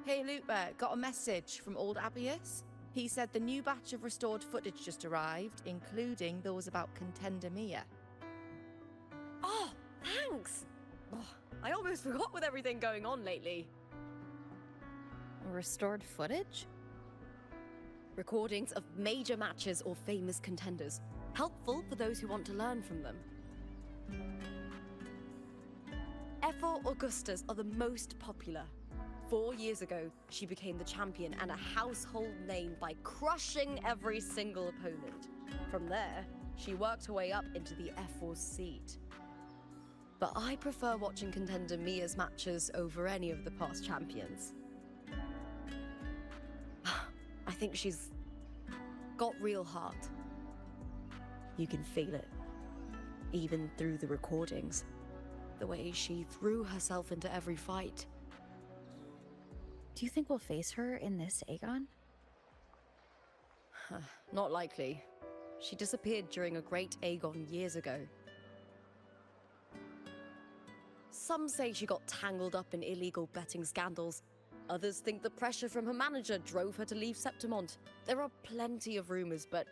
Hey Lupa, got a message from old Abius. He said the new batch of restored footage just arrived, including those about Contender Mia. Oh, thanks! Oh, I almost forgot with everything going on lately. Restored footage? Recordings of major matches or famous contenders. Helpful for those who want to learn from them. Ethel Augustas are the most popular. 4 years ago, she became the champion and a household name by crushing every single opponent. From there, she worked her way up into the F4's seat. But I prefer watching Contender Mia's matches over any of the past champions. I think she's got real heart. You can feel it, even through the recordings. The way she threw herself into every fight. Do you think we'll face her in this Aegon? Not likely. She disappeared during a great Aegon years ago. Some say she got tangled up in illegal betting scandals. Others think the pressure from her manager drove her to leave Septimont. There are plenty of rumors, but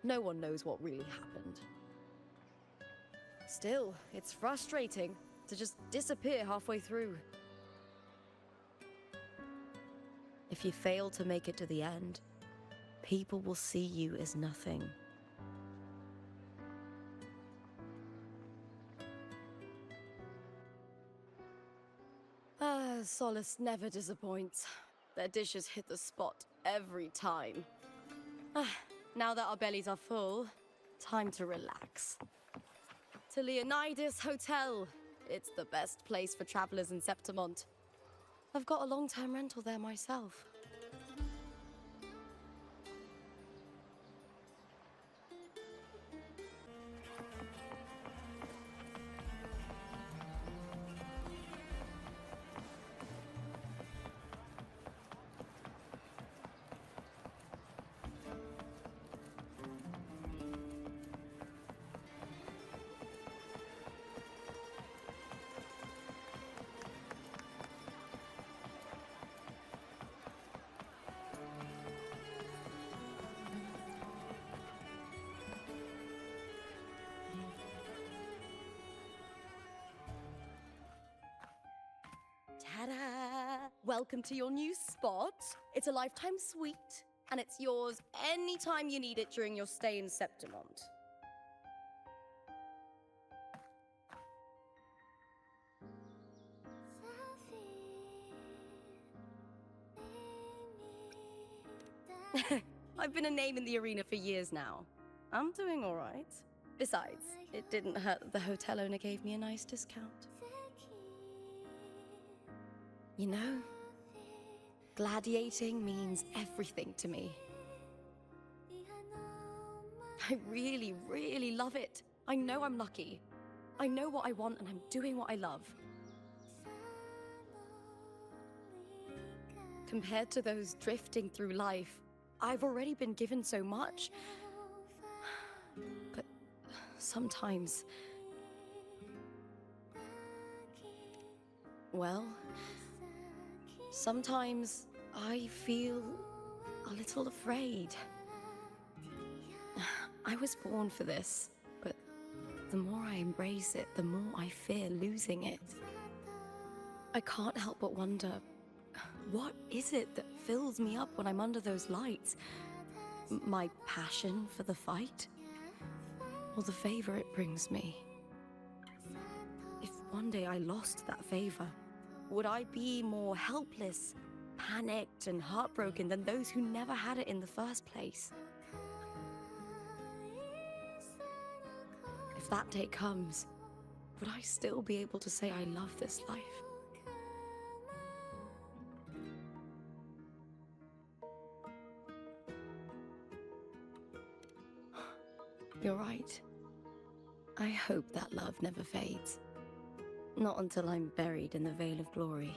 no one knows what really happened. Still, it's frustrating to just disappear halfway through. If you fail to make it to the end, people will see you as nothing. Solace never disappoints. Their dishes hit the spot every time. Now that our bellies are full, time to relax. To Leonidas Hotel. It's the best place for travelers in Septimont. I've got a long-term rental there myself. Ta-da! Welcome to your new spot. It's a lifetime suite, and it's yours anytime you need it during your stay in Septimont. I've been a name in the arena for years now. I'm doing all right. Besides, it didn't hurt that the hotel owner gave me a nice discount. You know, gladiating means everything to me. I really, really love it. I know I'm lucky. I know what I want and I'm doing what I love. Compared to those drifting through life, I've already been given so much. But sometimes... well... sometimes I feel a little afraid. I was born for this, but the more I embrace it, the more I fear losing it. I can't help but wonder, what is it that fills me up when I'm under those lights? My passion for the fight? Or the favor it brings me? If one day I lost that favor, would I be more helpless, panicked, and heartbroken than those who never had it in the first place? If that day comes, would I still be able to say I love this life? You're right. I hope that love never fades. Not until I'm buried in the Veil of Glory.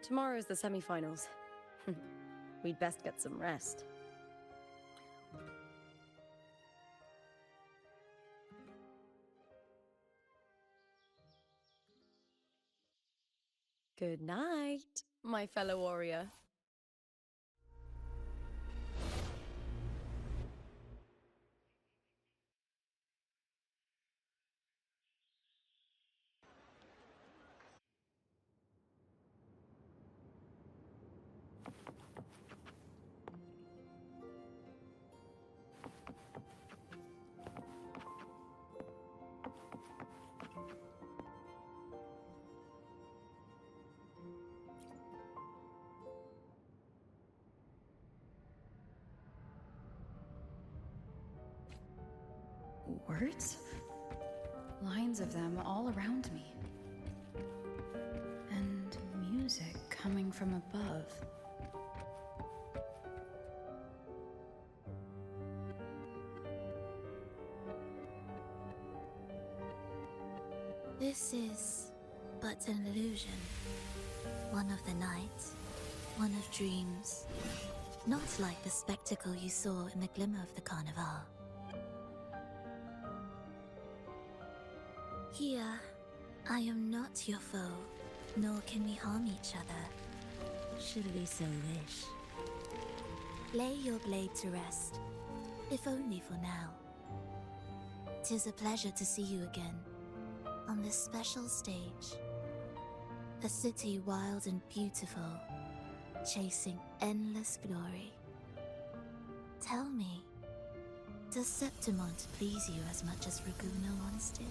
Tomorrow's the semi-finals. We'd best get some rest. Good night, my fellow warrior. Words? Lines of them all around me. And music coming from above. This is but an illusion. One of the nights, one of dreams. Not like the spectacle you saw in the glimmer of the Carnival. Here, I am not your foe, nor can we harm each other, should we so wish. Lay your blade to rest, if only for now. 'Tis a pleasure to see you again, on this special stage. A city wild and beautiful, chasing endless glory. Tell me, does Septimont please you as much as Raguna once did?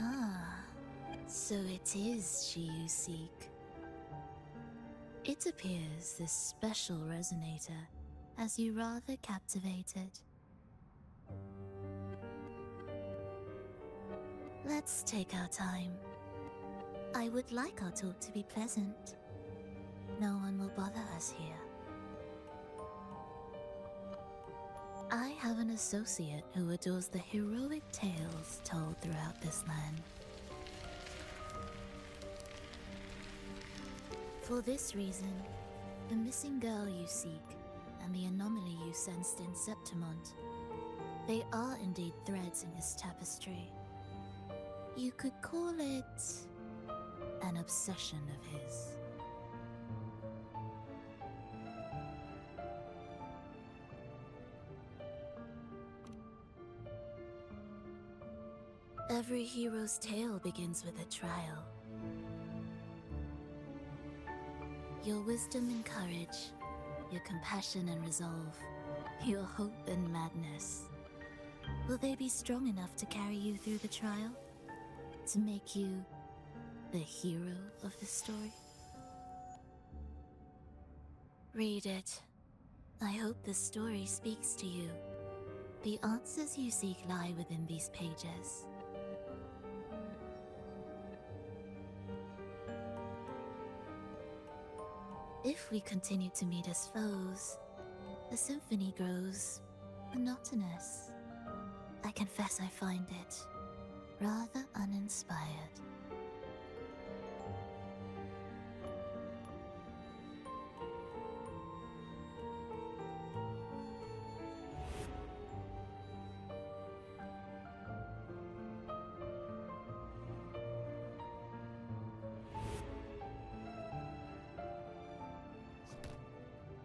Ah, so it is she you seek. It appears this special resonator has you rather captivated. Let's take our time. I would like our talk to be pleasant. No one will bother us here. I have an associate who adores the heroic tales told throughout this land. For this reason, the missing girl you seek and the anomaly you sensed in Septimont, they are indeed threads in this tapestry. You could call it an obsession of his. Every hero's tale begins with a trial. Your wisdom and courage, your compassion and resolve, your hope and madness. Will they be strong enough to carry you through the trial? To make you the hero of the story? Read it. I hope the story speaks to you. The answers you seek lie within these pages. If we continue to meet as foes, the symphony grows monotonous. I confess I find it rather uninspired.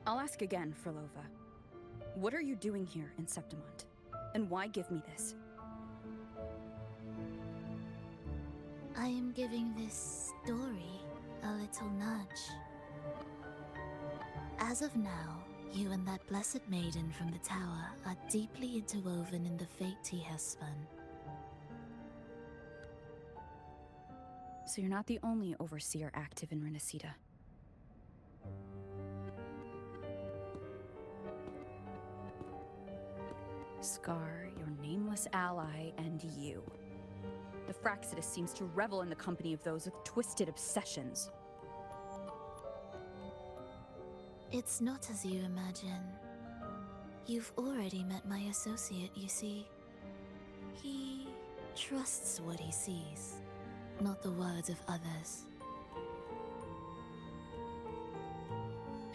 I'll ask again, Frolova. What are you doing here in Septimont? And why give me this? I am giving this story a little nudge. As of now, you and that blessed maiden from the tower are deeply interwoven in the fate he has spun. So you're not the only overseer active in Rinascita. Scar, your nameless ally, and you. The Fraxidus seems to revel in the company of those with twisted obsessions. It's not as you imagine. You've already met my associate, you see. He trusts what he sees, not the words of others.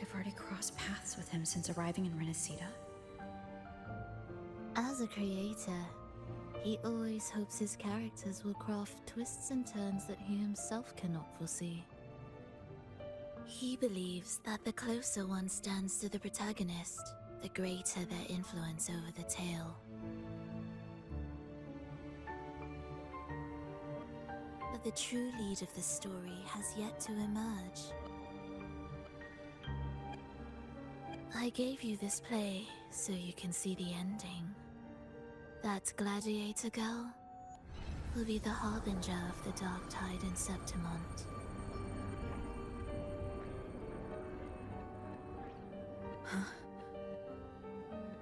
I've already crossed paths with him since arriving in Rinascita. As a creator, he always hopes his characters will craft twists and turns that he himself cannot foresee. He believes that the closer one stands to the protagonist, the greater their influence over the tale. But the true lead of the story has yet to emerge. I gave you this play so you can see the ending. That gladiator girl will be the harbinger of the dark tide in Septimont.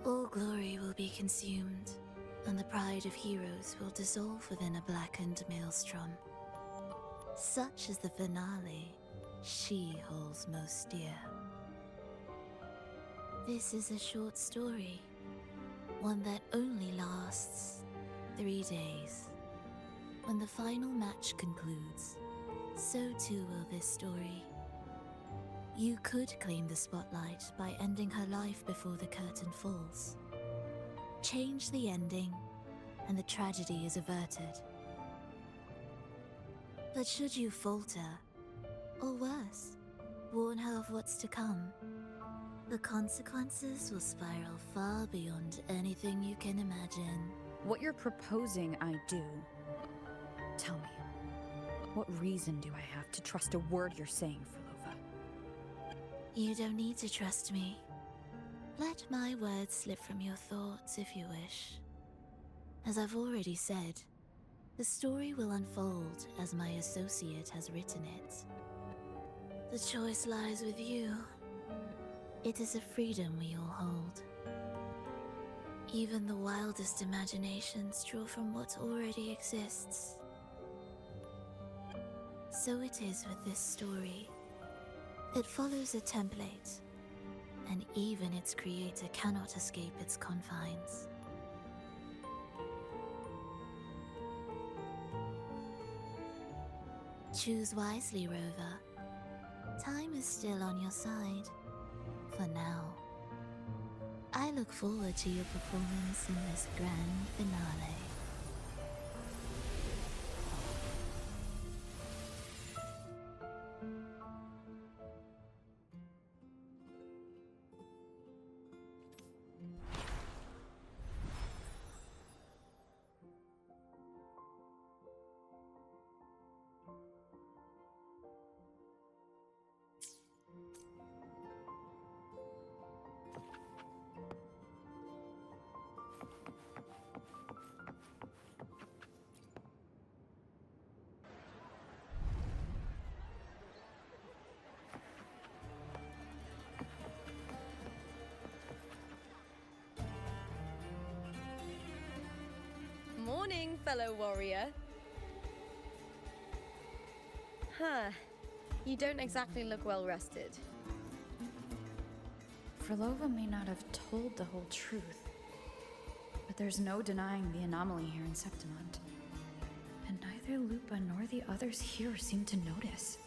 All glory will be consumed, and the pride of heroes will dissolve within a blackened maelstrom. Such is the finale she holds most dear. This is a short story, one that only lasts 3 days. When the final match concludes, so too will this story. You could claim the spotlight by ending her life before the curtain falls. Change the ending, and the tragedy is averted. But should you falter, or worse, warn her of what's to come, The consequences will spiral far beyond anything you can imagine. What you're proposing, I do. Tell me, what reason do I have to trust a word you're saying, Frolova? You don't need to trust me. Let my words slip from your thoughts if you wish. As I've already said, the story will unfold as my associate has written it. The choice lies with you. It is a freedom we all hold. Even the wildest imaginations draw from what already exists. So it is with this story. It follows a template, and even its creator cannot escape its confines. Choose wisely, Rover. Time is still on your side. For now. I look forward to your performance in this grand finale. Morning, fellow warrior. Huh. You don't exactly look well rested. Frolova may not have told the whole truth, but there's no denying the anomaly here in Septimont. And neither Lupa nor the others here seem to notice.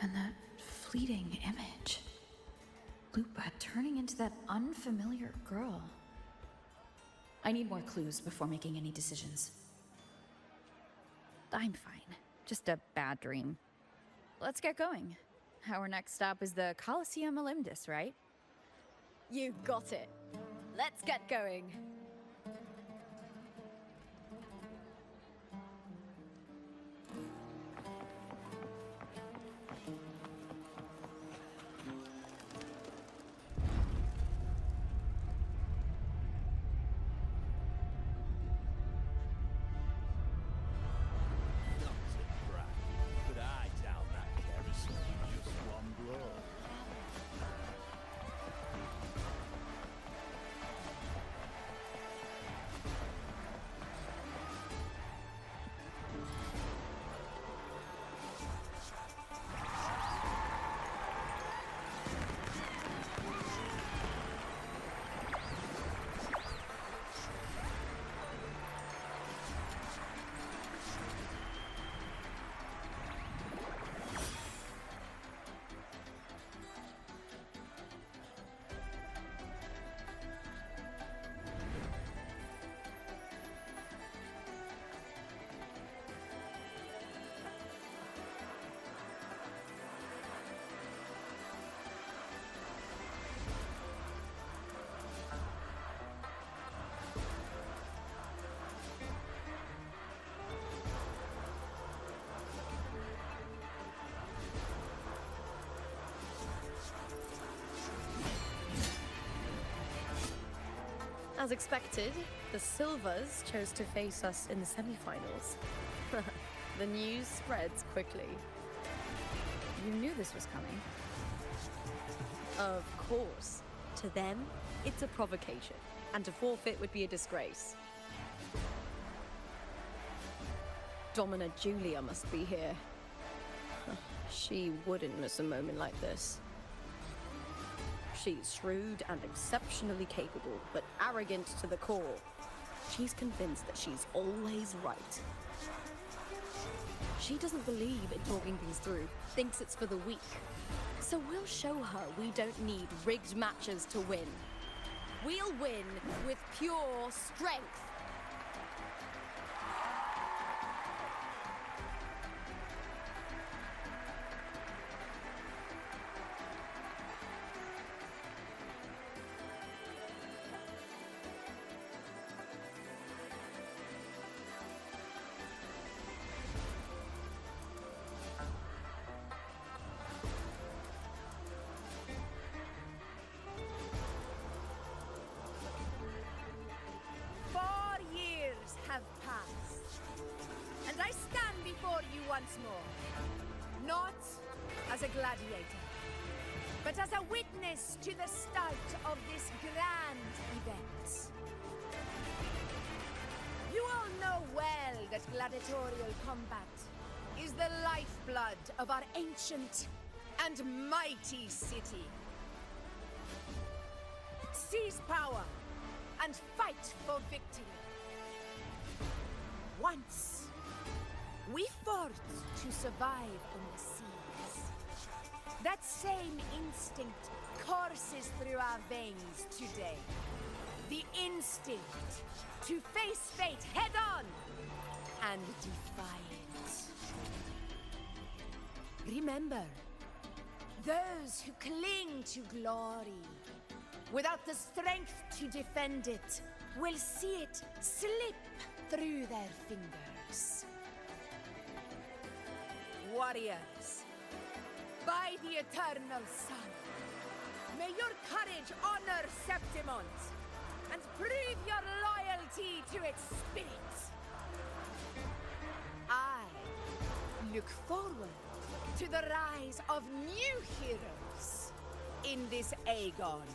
And that fleeting image. Lupa turning into that unfamiliar girl. I need more clues before making any decisions. I'm fine. Just a bad dream. Let's get going. Our next stop is the Colosseum Olympus, right? You got it. Let's get going. Could I down that kerosene in just one blow? As expected, the Silvers chose to face us in the semi-finals. The news spreads quickly. You knew this was coming. Of course. To them, it's a provocation, and to forfeit would be a disgrace. Domina Julia must be here. She wouldn't miss a moment like this. She's shrewd and exceptionally capable, but arrogant to the core. She's convinced that she's always right. She doesn't believe in talking things through, thinks it's for the weak. So we'll show her we don't need rigged matches to win. We'll win with pure strength. And I stand before you once more, not as a gladiator, but as a witness to the start of this grand event. You all know well that gladiatorial combat is the lifeblood of our ancient and mighty city. Seize power and fight for victory. Once, we fought to survive on the seas. That same instinct courses through our veins today. The instinct to face fate head on and defy it. Remember, those who cling to glory without the strength to defend it will see it slip through their fingers. Warriors, by the eternal sun, may your courage honor Septimont and prove your loyalty to its spirit. I look forward to the rise of new heroes in this Aegon.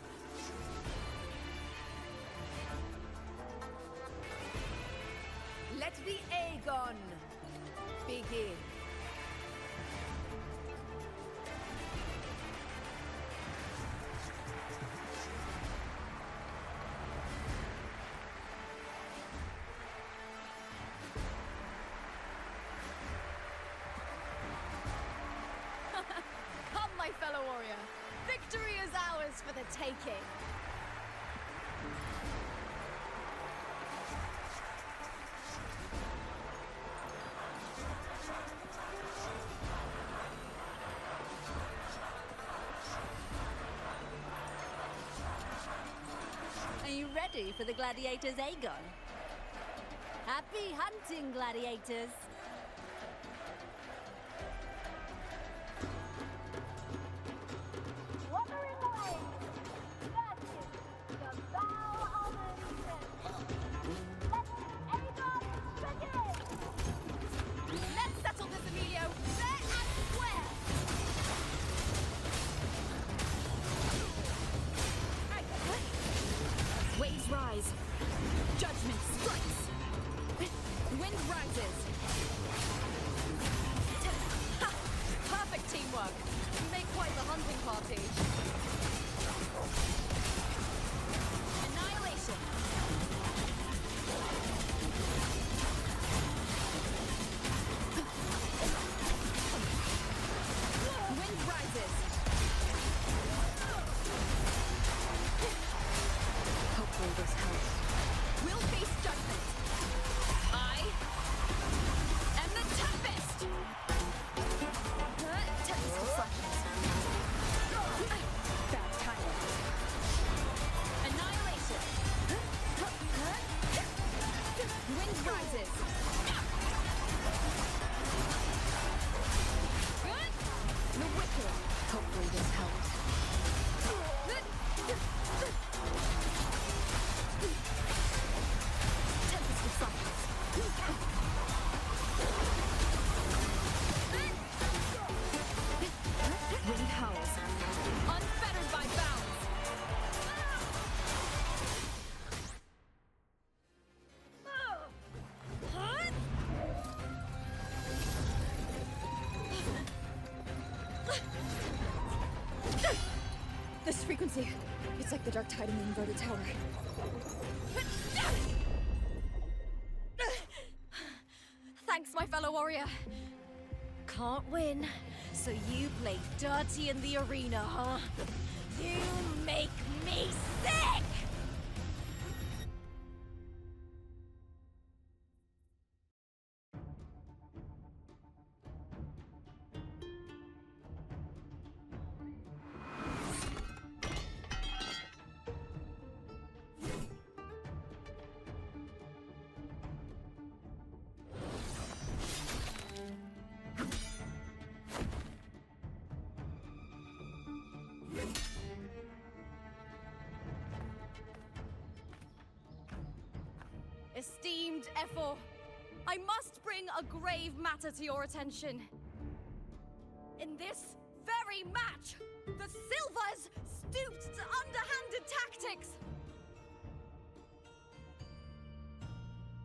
Let the Aegon begin. Come, my fellow warrior. Victory is ours for the taking. Are you ready for the gladiators, Aegon? Happy hunting, gladiators! Wuthering Waves versus the Bow of Legends. Let Aegon begin! Let's settle this, Emilio, fair and square! Waves rise. Judgment strikes. Wind rises. Ha! Perfect teamwork. You make quite the hunting party. Annihilation. Wind rises. Hopefully this helps. We'll face judgment. I am the Tempest! Tempest reflections. Bad timing. Annihilation. Wind rises. The Wicked. Hopefully this helps. Tempest reflections. Wind howls. Unfettered by bounds. This frequency, it's like the dark tide in the inverted tower. Thanks, my fellow warrior. Can't win, so you play dirty in the arena, huh? You make me sick! Esteemed Ephor, I must bring a grave matter to your attention. In this very match, the Silvers stooped to underhanded tactics.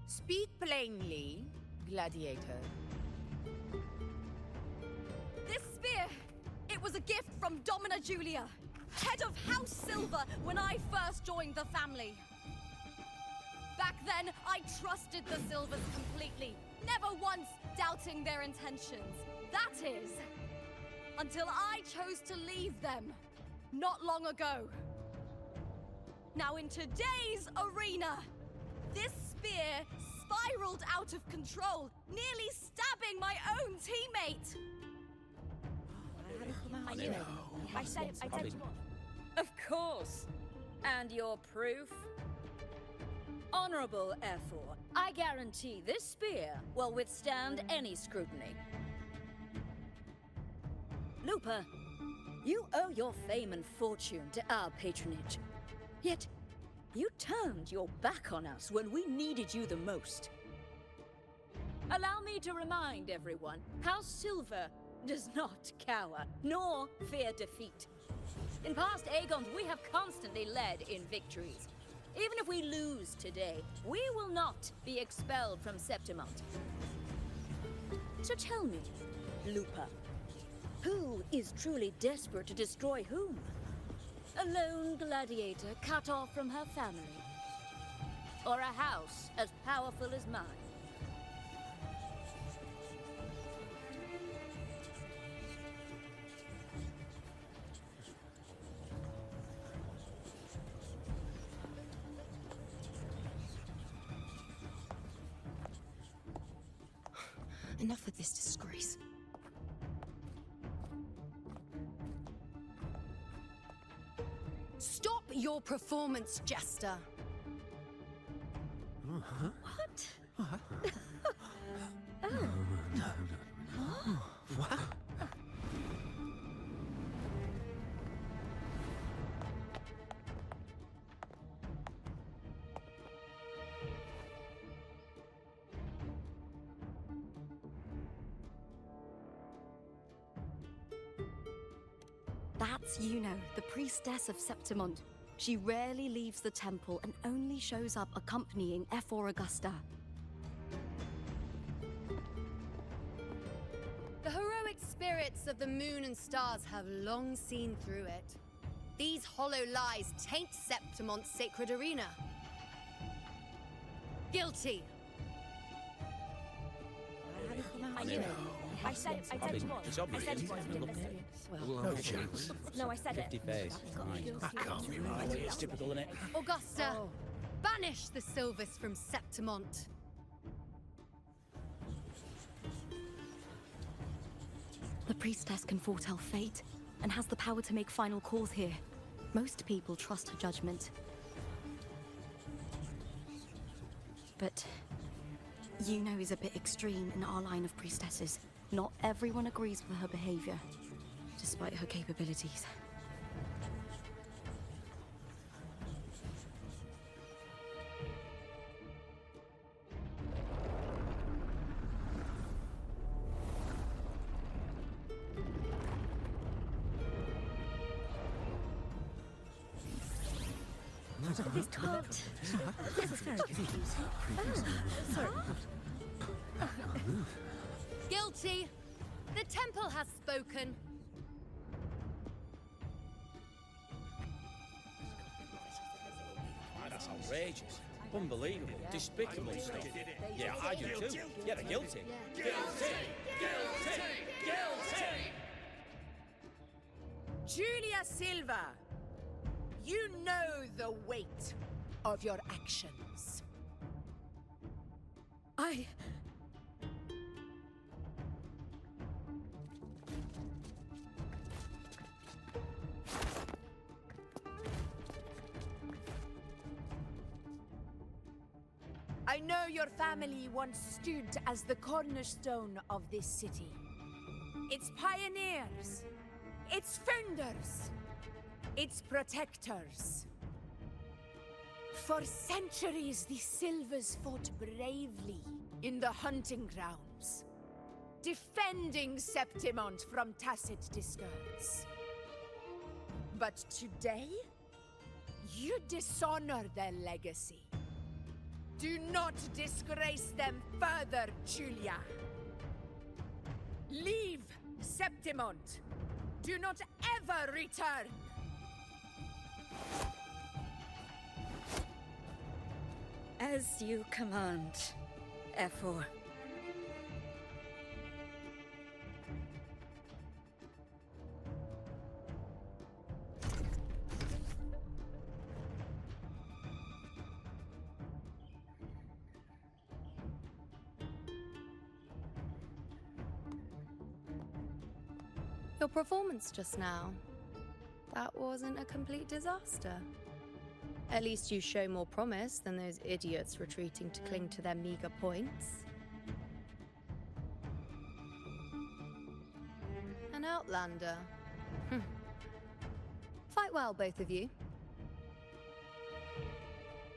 Speak plainly, gladiator. This spear, it was a gift from Domina Julia, head of House Silver, when I first joined the family. Back then, I trusted the Silvers completely, never once doubting their intentions. That is, until I chose to leave them, not long ago. Now in today's arena, this spear spiraled out of control, nearly stabbing my own teammate. I knew it. I said it was. Of course. And your proof? Honorable F4, I guarantee this spear will withstand any scrutiny. Lupa, you owe your fame and fortune to our patronage. Yet, you turned your back on us when we needed you the most. Allow me to remind everyone, House Silver does not cower, nor fear defeat. In past Aegons, we have constantly led in victories. Even if we lose today, we will not be expelled from Septimont. So tell me, Lupa, who is truly desperate to destroy whom? A lone gladiator cut off from her family? Or a house as powerful as mine? Enough of this disgrace. Stop your performance, Jester. What? What? That's Yuno, the priestess of Septimont. She rarely leaves the temple and only shows up accompanying F4 Augusta. The heroic spirits of the moon and stars have long seen through it. These hollow lies taint Septimont's sacred arena. Guilty. I knew it. I said it was. It's obvious. I said it was. No chance. No, I said it. 50 face. That can't be right. It's typical, isn't it? Augusta, banish the Silvers from Septimont. The priestess can foretell fate and has the power to make final calls here. Most people trust her judgment. But Yuno is a bit extreme in our line of priestesses. Not everyone agrees with her behavior, despite her capabilities. This can't. This is very confusing. Sorry. Guilty. The temple has spoken. That's outrageous. Unbelievable. Despicable stuff. Yeah, I do too. Yeah, they're guilty. Guilty! Guilty! Guilty! Julia Silva, you know the weight of your actions. I know your family once stood as the cornerstone of this city. Its pioneers, its founders, its protectors. For centuries, the Silvers fought bravely in the hunting grounds, defending Septimont from tacit discords. But today, you dishonor their legacy. Do not disgrace them further, Julia. Leave Septimont. Do not ever return. As you command, Efor. Your performance just now. That wasn't a complete disaster. At least you show more promise than those idiots retreating to cling to their meager points. An outlander. Fight well, both of you.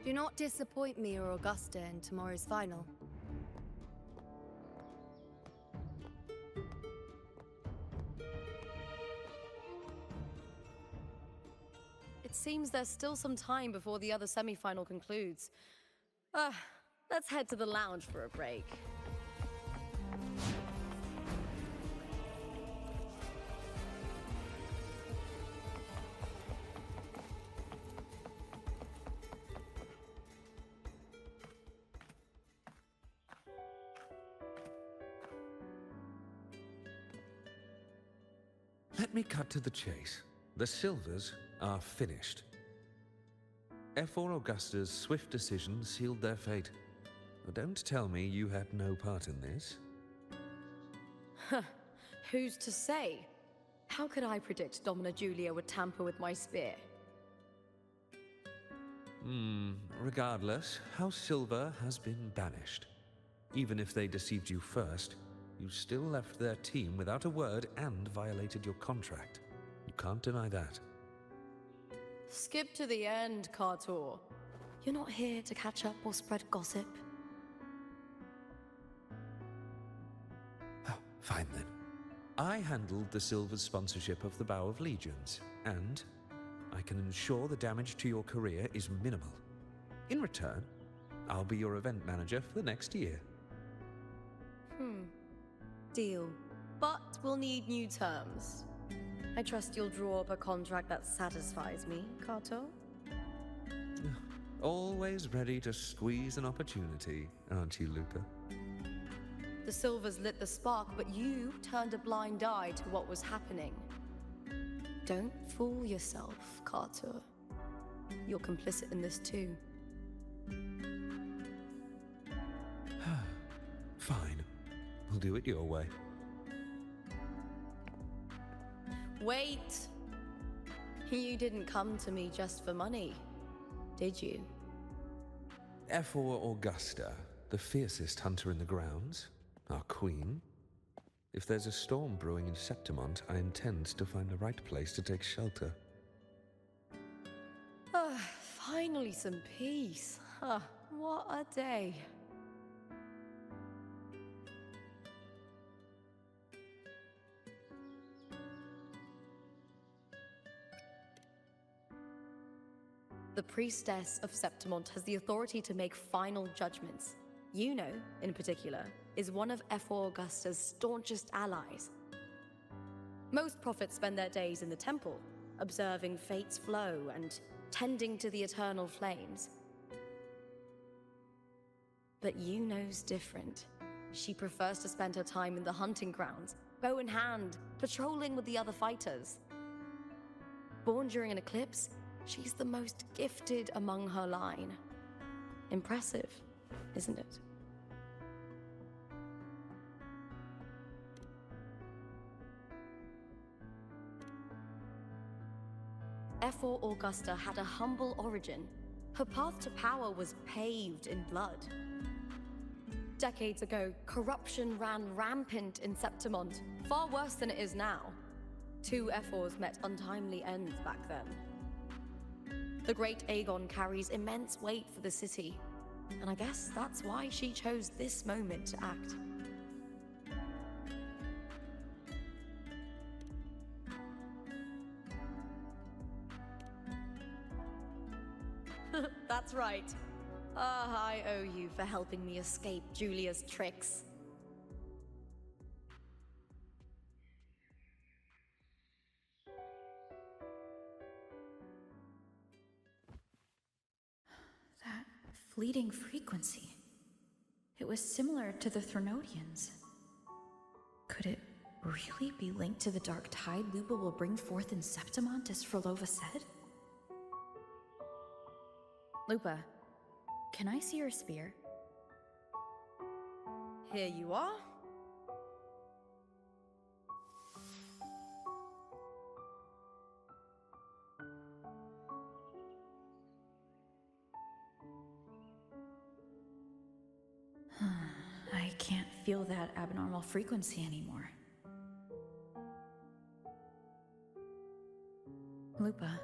Do not disappoint me or Augusta in tomorrow's final. It seems there's still some time before the other semi-final concludes. Let's head to the lounge for a break. Let me cut to the chase. The Silvers are finished. Efor Augusta's swift decision sealed their fate. Don't tell me you had no part in this. Who's to say? How could I predict Domina Julia would tamper with my spear? Regardless, House Silver has been banished. Even if they deceived you first, you still left their team without a word and violated your contract. You can't deny that. Skip to the end, Cartor. You're not here to catch up or spread gossip. Oh, fine then. I handled the Silver's sponsorship of the Bow of Legions, and I can ensure the damage to your career is minimal. In return, I'll be your event manager for the next year. Deal. But we'll need new terms. I trust you'll draw up a contract that satisfies me, Kato? Always ready to squeeze an opportunity, aren't you, Luca? The Silvers lit the spark, but you turned a blind eye to what was happening. Don't fool yourself, Kato. You're complicit in this too. Fine. We'll do it your way. Wait! You didn't come to me just for money, did you? Efor Augusta, the fiercest hunter in the grounds, our queen. If there's a storm brewing in Septimont, I intend to find the right place to take shelter. Finally some peace. What a day. The priestess of Septimont has the authority to make final judgments. You know, in particular, is one of Efor Augusta's staunchest allies. Most prophets spend their days in the temple, observing fate's flow and tending to the eternal flames. But Yuno's different. She prefers to spend her time in the hunting grounds, bow in hand, patrolling with the other fighters. Born during an eclipse, she's the most gifted among her line. Impressive, isn't it? Efor Augusta had a humble origin. Her path to power was paved in blood. Decades ago, corruption ran rampant in Septimont, far worse than it is now. Two Efors met untimely ends back then. The great Aegon carries immense weight for the city. And I guess that's why she chose this moment to act. That's right. I owe you for helping me escape Julia's tricks. That fleeting frequency. It was similar to the Threnodians. Could it really be linked to the dark tide Lupa will bring forth in Septimont, as Frolova said? Lupa, can I see your spear? Here you are. I can't feel that abnormal frequency anymore. Lupa,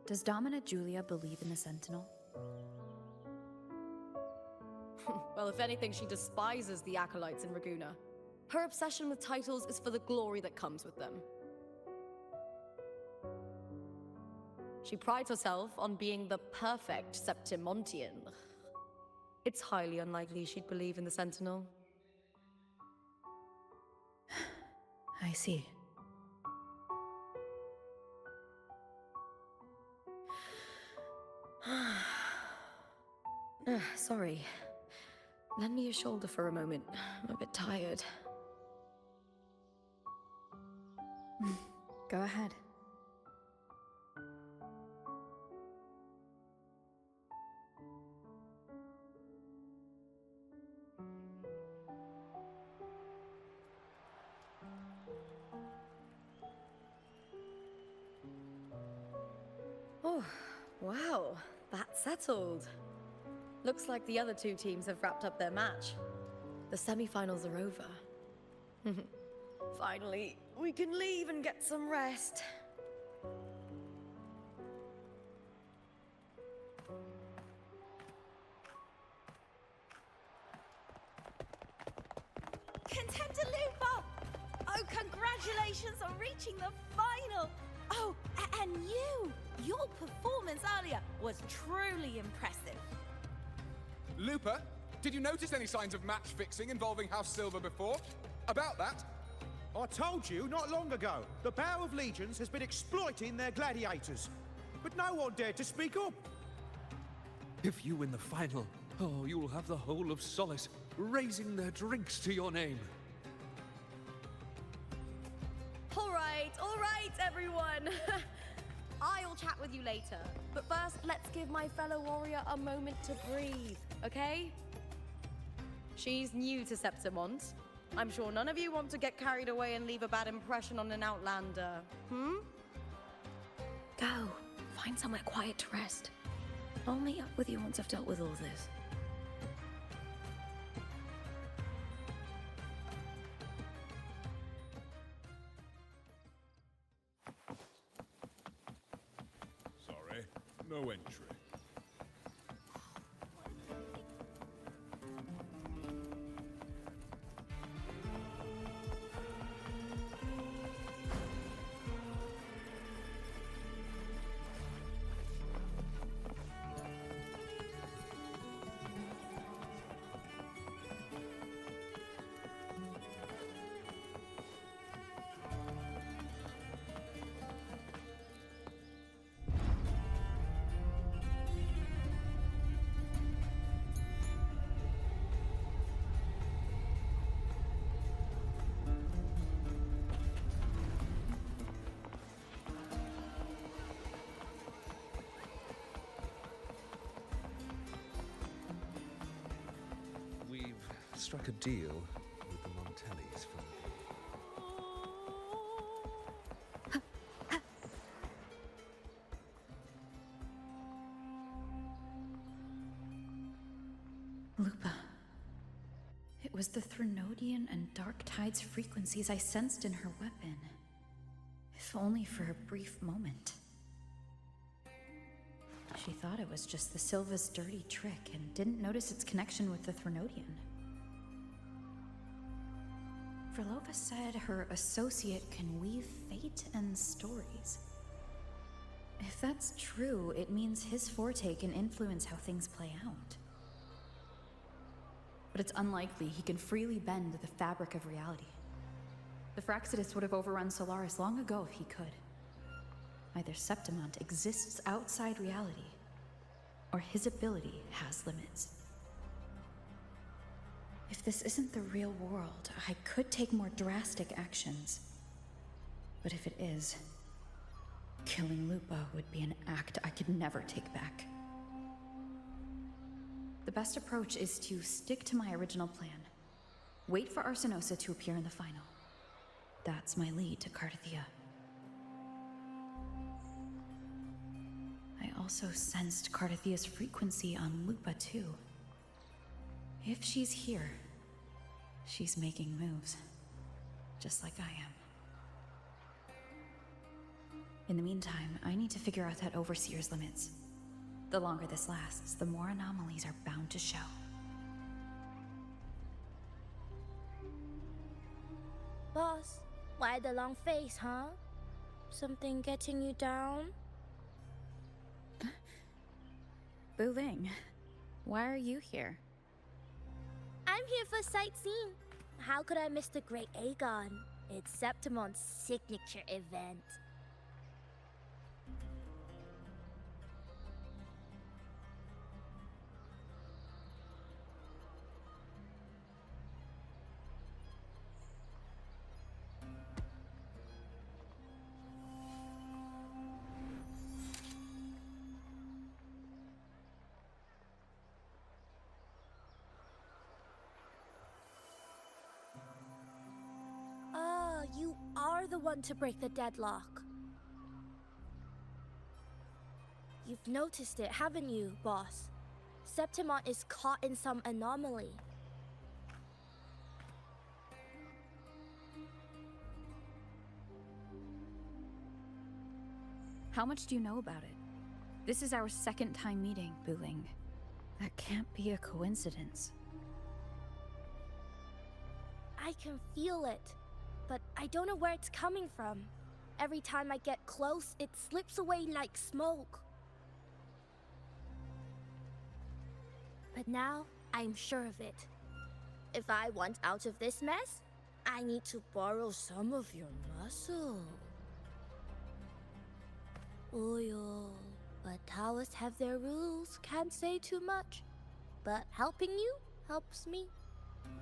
does Domina Julia believe in the Sentinel? Well, if anything, she despises the acolytes in Raguna. Her obsession with titles is for the glory that comes with them. She prides herself on being the perfect Septimontian. It's highly unlikely she'd believe in the Sentinel. I see. Sorry. Lend me your shoulder for a moment. I'm a bit tired. Go ahead. Oh, wow. That's settled. Looks like the other two teams have wrapped up their match. The semi-finals are over. Finally, we can leave and get some rest. Contender Lupa! Oh, congratulations on reaching the final! Oh, and your performance earlier was truly impressive. Lupa, did you notice any signs of match fixing involving House Silver before? About that? I told you not long ago, the Bow of Legions has been exploiting their gladiators. But no one dared to speak up. If you win the final, oh, you'll have the whole of Solace raising their drinks to your name. All right, everyone. I'll chat with you later. But first, let's give my fellow warrior a moment to breathe, okay? She's new to Septimont. I'm sure none of you want to get carried away and leave a bad impression on an outlander. Go. Find somewhere quiet to rest. I'll meet up with you once I've dealt with all this. Sorry, no entry. Struck a deal with the Montellis for... Lupa. It was the Threnodian and Dark Tide's frequencies I sensed in her weapon. If only for a brief moment. She thought it was just the Silva's dirty trick and didn't notice its connection with the Threnodian. Verlova said her associate can weave fate and stories. If that's true, it means his forte can influence how things play out. But it's unlikely he can freely bend the fabric of reality. The Fraxidus would have overrun Solaris long ago if he could. Either Septimont exists outside reality, or his ability has limits. If this isn't the real world, I could take more drastic actions. But if it is, killing Lupa would be an act I could never take back. The best approach is to stick to my original plan. Wait for Arsenosa to appear in the final. That's my lead to Cardathia. I also sensed Cardathia's frequency on Lupa too. If she's here, she's making moves, just like I am. In the meantime, I need to figure out that Overseer's limits. The longer this lasts, the more anomalies are bound to show. Boss, why the long face, huh? Something getting you down? Buling, why are you here? I'm here for sightseeing. How could I miss the Great Aegon? It's Septimon's signature event. You are the one to break the deadlock. You've noticed it, haven't you, boss? Septimont is caught in some anomaly. How much do you know about it? This is our second time meeting, Buling. That can't be a coincidence. I can feel it, but I don't know where it's coming from. Every time I get close, it slips away like smoke. But now, I'm sure of it. If I want out of this mess, I need to borrow some of your muscle. Oil. But Taoists have their rules, can't say too much. But helping you helps me.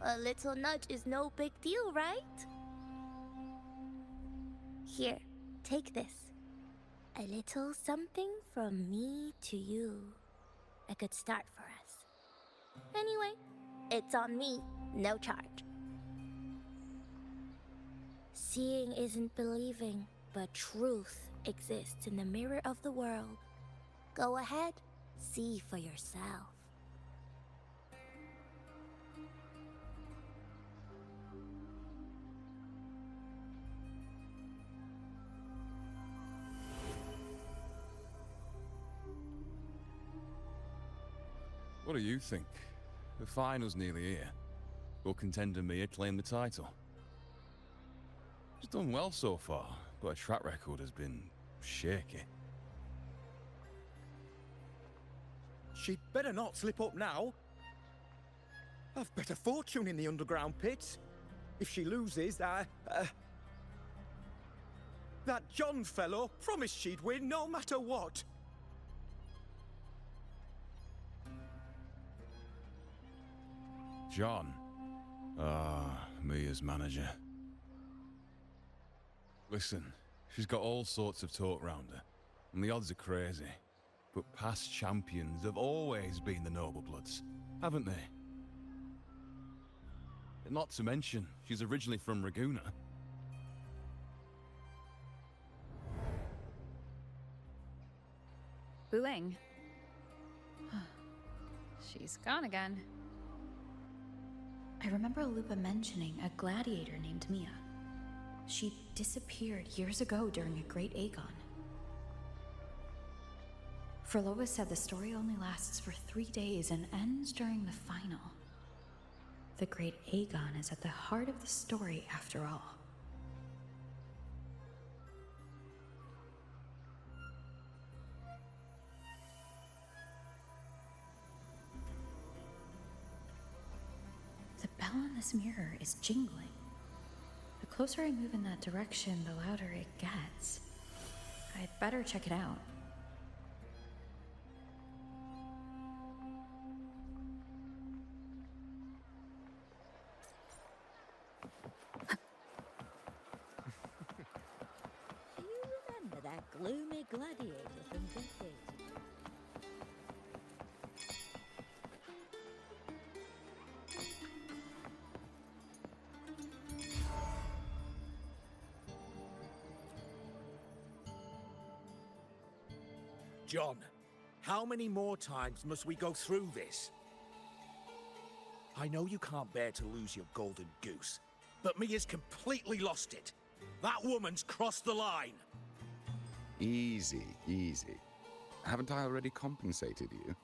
A little nudge is no big deal, right? Here, take this. A little something from me to you. A good start for us. Anyway, it's on me, no charge. Seeing isn't believing, but truth exists in the mirror of the world. Go ahead, see for yourself. What do you think? The final's nearly here. Will contender Mia claim the title? She's done well so far, but her track record has been shaky. She'd better not slip up now. I've bet a fortune in the underground pits. If she loses, that John fellow promised she'd win no matter what. John. Ah, Mia's manager. Listen, she's got all sorts of talk round her, and the odds are crazy. But past champions have always been the noble bloods, haven't they? Not to mention, she's originally from Raguna. Buling. She's gone again. I remember Lupa mentioning a gladiator named Mia. She disappeared years ago during a Great Aegon. Frolova said the story only lasts for 3 days and ends during the final. The great Aegon is at the heart of the story after all. The bell on this mirror is jingling. The closer I move in that direction, the louder it gets. I'd better check it out. Do you remember that gloomy gladiator from decades ago? John, how many more times must we go through this? I know you can't bear to lose your golden goose, but Mia's completely lost it. That woman's crossed the line. Easy, easy. Haven't I already compensated you?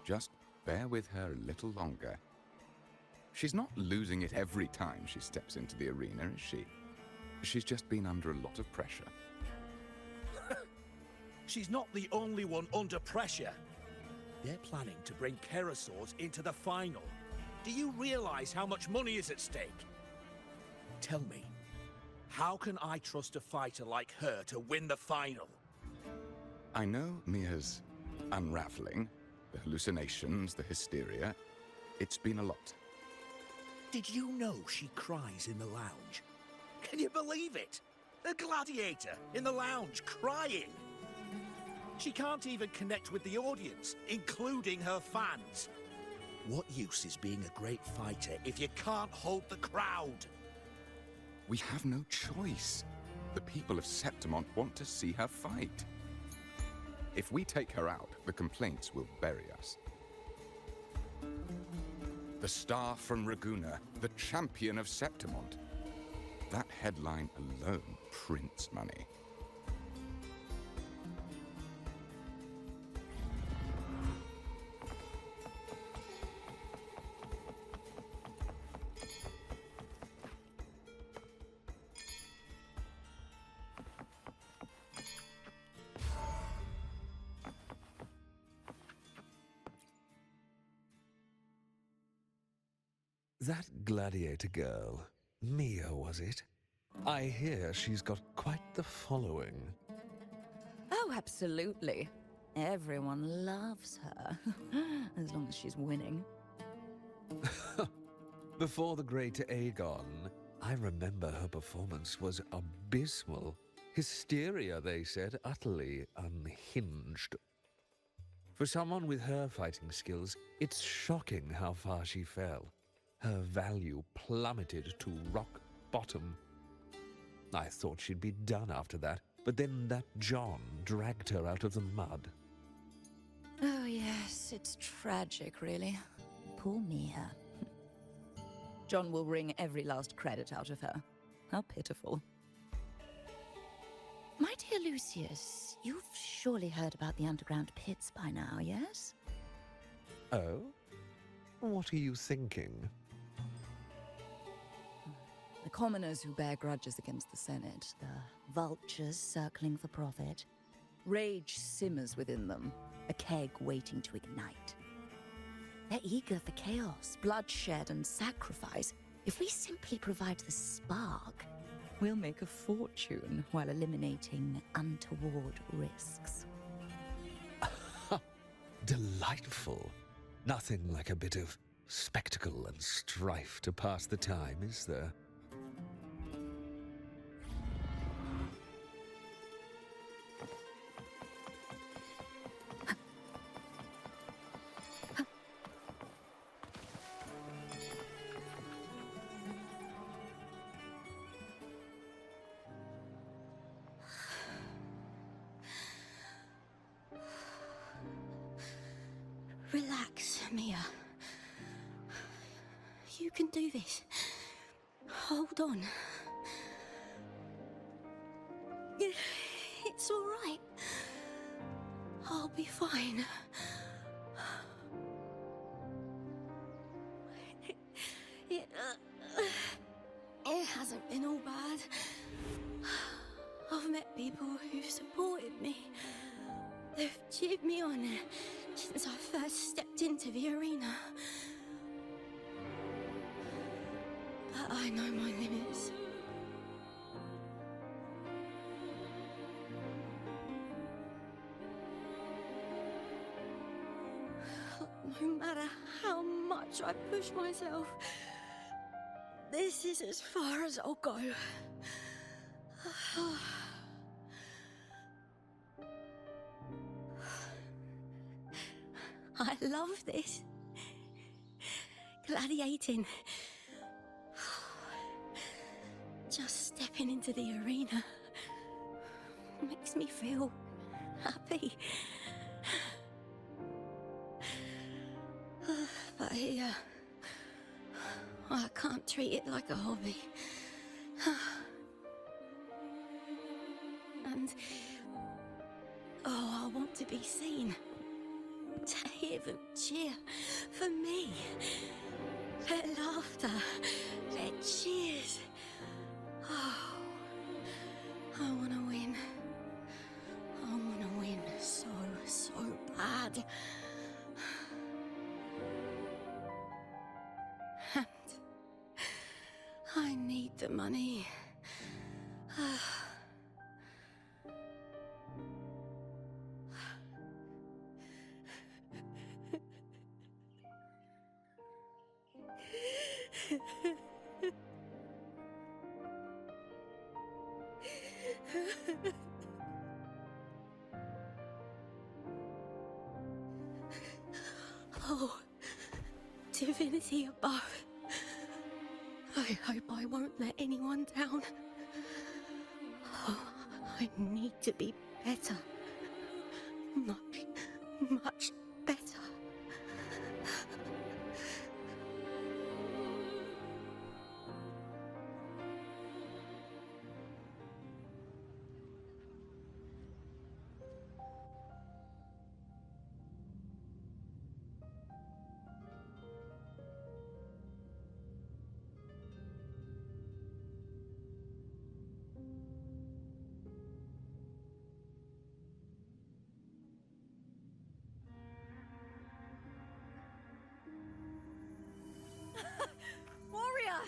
Just bear with her a little longer. She's not losing it every time she steps into the arena, is she? She's just been under a lot of pressure. She's not the only one under pressure. They're planning to bring Kerasaurs into the final. Do you realize how much money is at stake? Tell me, how can I trust a fighter like her to win the final? I know Mia's unraveling, the hallucinations, the hysteria. It's been a lot. Did you know she cries in the lounge? Can you believe it? A gladiator in the lounge crying. She can't even connect with the audience, including her fans. What use is being a great fighter if you can't hold the crowd? We have no choice. The people of Septimont want to see her fight. If we take her out, the complaints will bury us. The star from Raguna, the champion of Septimont. That headline alone prints money. That gladiator girl, Mia, was it? I hear she's got quite the following. Oh, absolutely. Everyone loves her, as long as she's winning. Before the great Aegon, I remember her performance was abysmal. Hysteria, they said, utterly unhinged. For someone with her fighting skills, it's shocking how far she fell. Her value plummeted to rock bottom. I thought she'd be done after that, but then that John dragged her out of the mud. Oh, yes, it's tragic, really. Poor Mia. John will wring every last credit out of her. How pitiful. My dear Lucius, you've surely heard about the underground pits by now, yes? Oh? What are you thinking? The commoners who bear grudges against the Senate, the vultures circling for profit. Rage simmers within them, a keg waiting to ignite. They're eager for chaos, bloodshed, and sacrifice. If we simply provide the spark, we'll make a fortune while eliminating untoward risks. Delightful. Nothing like a bit of spectacle and strife to pass the time, is there? Relax, Mia. You can do this. Hold on. It's all right. I'll be fine. It hasn't been all bad. I've met people who've supported me. They've cheered me on since I first stepped into the arena. But I know my limits. No matter how much I push myself, this is as far as I'll go. I love this. Gladiating. Just stepping into the arena makes me feel happy. But here, I can't treat it like a hobby. And I want to be seen. To hear them cheer for me. Their laughter, their cheers. Oh, I want to win. I want to win so bad. And I need the money. Oh, divinity above. I hope I won't let anyone down. Oh, I need to be better. Much better. Warrior!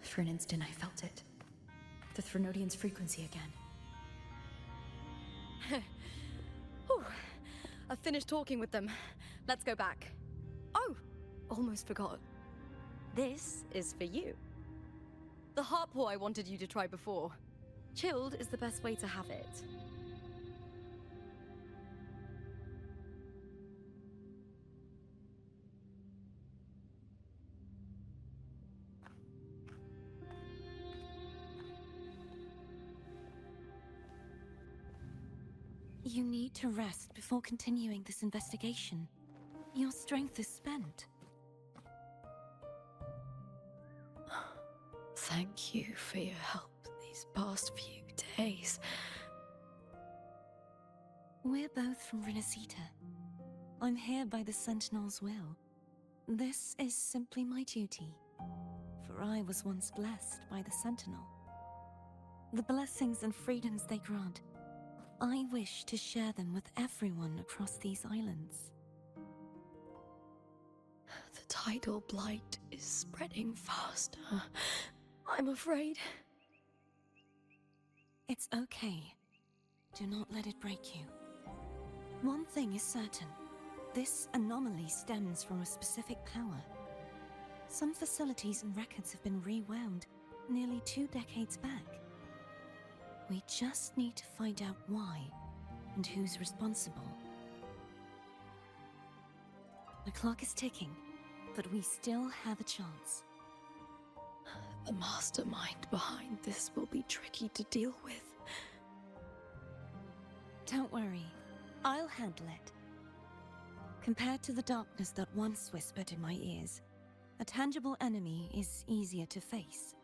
For an instant, I felt it. The Threnodian's frequency again. Whew. I've finished talking with them. Let's go back. Oh, almost forgot. This is for you. The heart pour I wanted you to try before. Chilled is the best way to have it. You need to rest before continuing this investigation. Your strength is spent. Thank you for your help these past few days. We're both from Rinascita. I'm here by the Sentinel's will. This is simply my duty, for I was once blessed by the Sentinel. The blessings and freedoms they grant, I wish to share them with everyone across these islands. The tidal blight is spreading faster. I'm afraid. It's okay. Do not let it break you. One thing is certain. This anomaly stems from a specific power. Some facilities and records have been rewound nearly 2 decades back. We just need to find out why and who's responsible. The clock is ticking, but we still have a chance. The mastermind behind this will be tricky to deal with. Don't worry, I'll handle it. Compared to the darkness that once whispered in my ears, a tangible enemy is easier to face.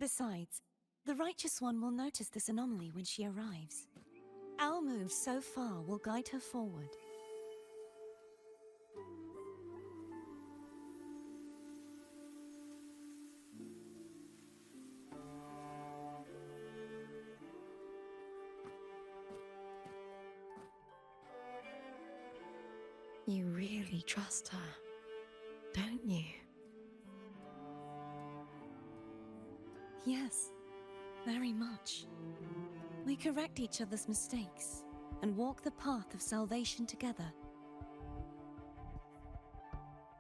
Besides, the Righteous One will notice this anomaly when she arrives. Our moves so far will guide her forward. You really trust her, don't you? Yes, very much. We correct each other's mistakes and walk the path of salvation together.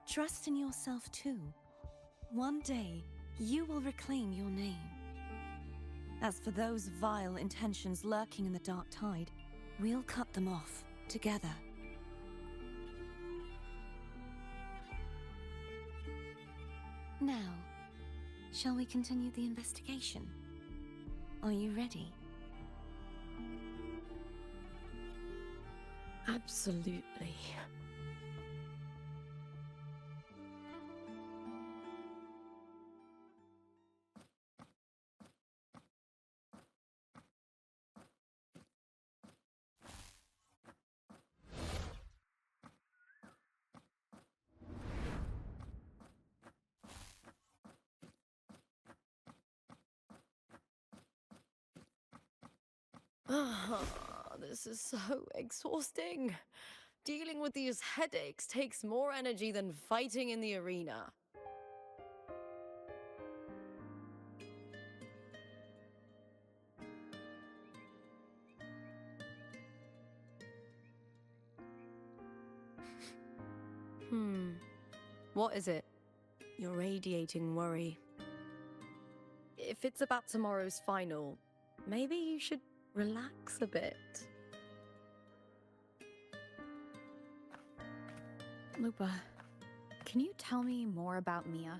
Trust in yourself too. One day, you will reclaim your name. As for those vile intentions lurking in the dark tide, we'll cut them off together. Now, shall we continue the investigation? Are you ready? Absolutely. This is so exhausting. Dealing with these headaches takes more energy than fighting in the arena. What is it? You're radiating worry. If it's about tomorrow's final, maybe you should relax a bit. Lupa, can you tell me more about Mia?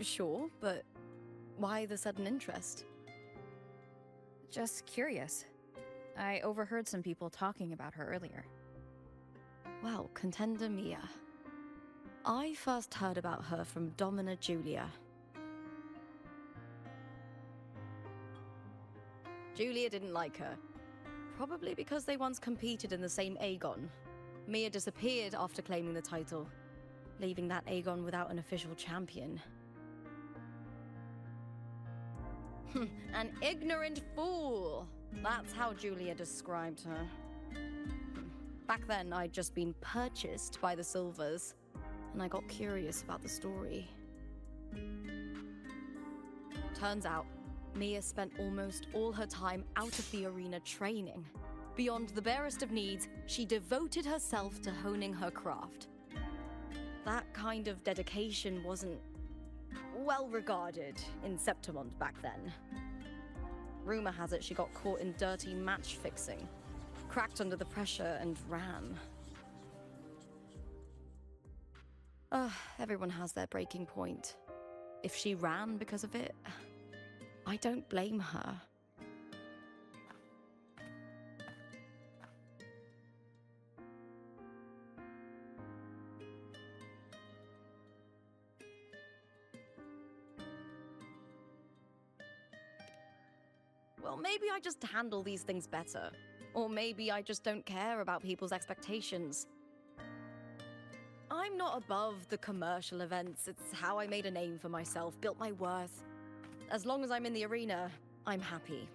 Sure, but why the sudden interest? Just curious. I overheard some people talking about her earlier. Well, contender Mia. I first heard about her from Domina Julia. Julia didn't like her. Probably because they once competed in the same Aegon. Mia disappeared after claiming the title, leaving that Aegon without an official champion. An ignorant fool! That's how Julia described her. Back then, I'd just been purchased by the Silvers, and I got curious about the story. Turns out, Mia spent almost all her time out of the arena training. Beyond the barest of needs, she devoted herself to honing her craft. That kind of dedication wasn't well regarded in Septimont back then. Rumor has it she got caught in dirty match fixing, cracked under the pressure and ran. Everyone has their breaking point. If she ran because of it, I don't blame her. Well, maybe I just handle these things better. Or maybe I just don't care about people's expectations. I'm not above the commercial events. It's how I made a name for myself, built my worth. As long as I'm in the arena, I'm happy.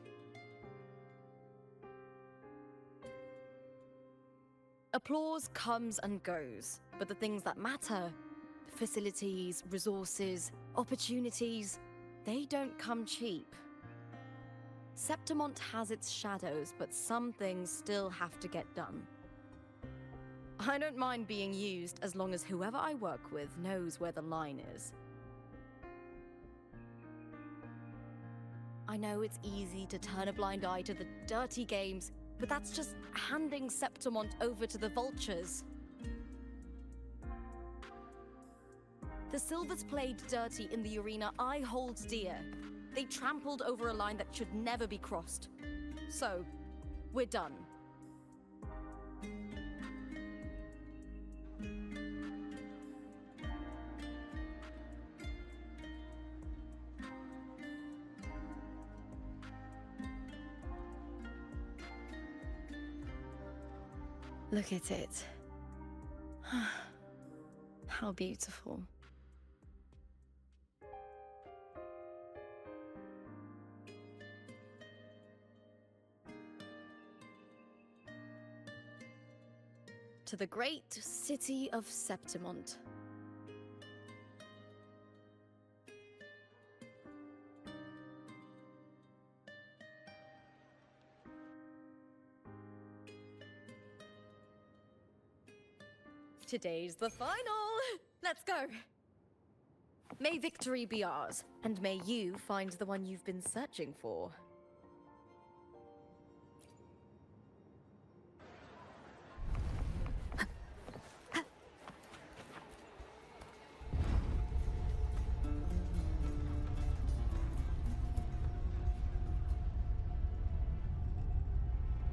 Applause comes and goes, but the things that matter, facilities, resources, opportunities, they don't come cheap. Septimont has its shadows, but some things still have to get done. I don't mind being used as long as whoever I work with knows where the line is. I know it's easy to turn a blind eye to the dirty games, but that's just handing Septimont over to the vultures. The Silvers played dirty in the arena I hold dear. They trampled over a line that should never be crossed. So, we're done. Look at it. How beautiful. To the great city of Septimont. Today's the final! Let's go! May victory be ours, and may you find the one you've been searching for.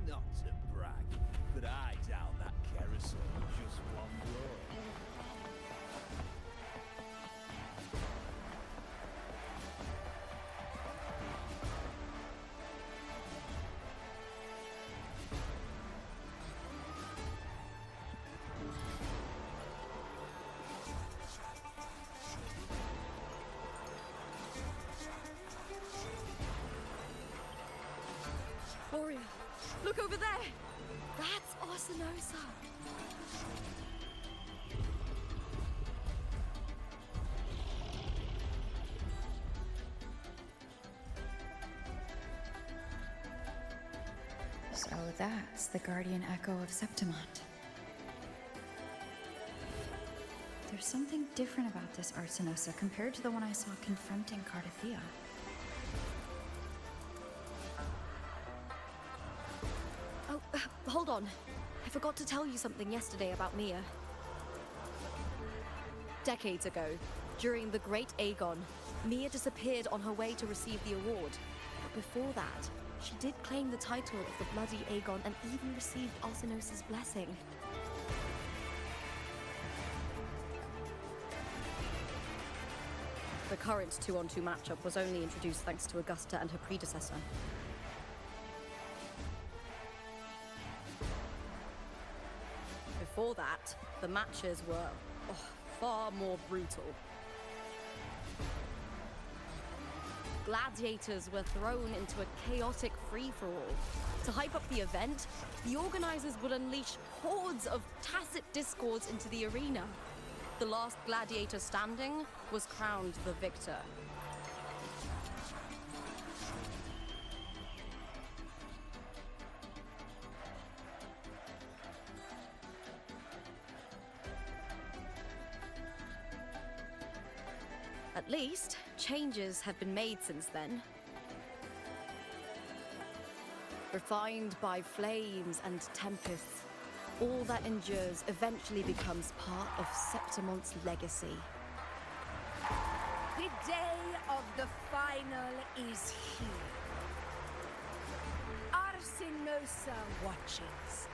Not to brag, but I down that carousel in just one blow. Warrior, look over there! That's Arsinosa! So that's the guardian echo of Septimont. There's something different about this Arsinosa compared to the one I saw confronting Cardathea. Oh, hold on. I forgot to tell you something yesterday about Mia. Decades ago, during the Great Aegon, Mia disappeared on her way to receive the award. But before that, she did claim the title of the Bloody Aegon and even received Arsinosa's blessing. The current 2-on-2 matchup was only introduced thanks to Augusta and her predecessor. Before that, the matches were far more brutal. Gladiators were thrown into a chaotic free-for-all. To hype up the event, the organizers would unleash hordes of tacit discords into the arena. The last gladiator standing was crowned the victor. At least, changes have been made since then. Refined by flames and tempests, all that endures eventually becomes part of Septimont's legacy. The day of the final is here. Arsinosa watches,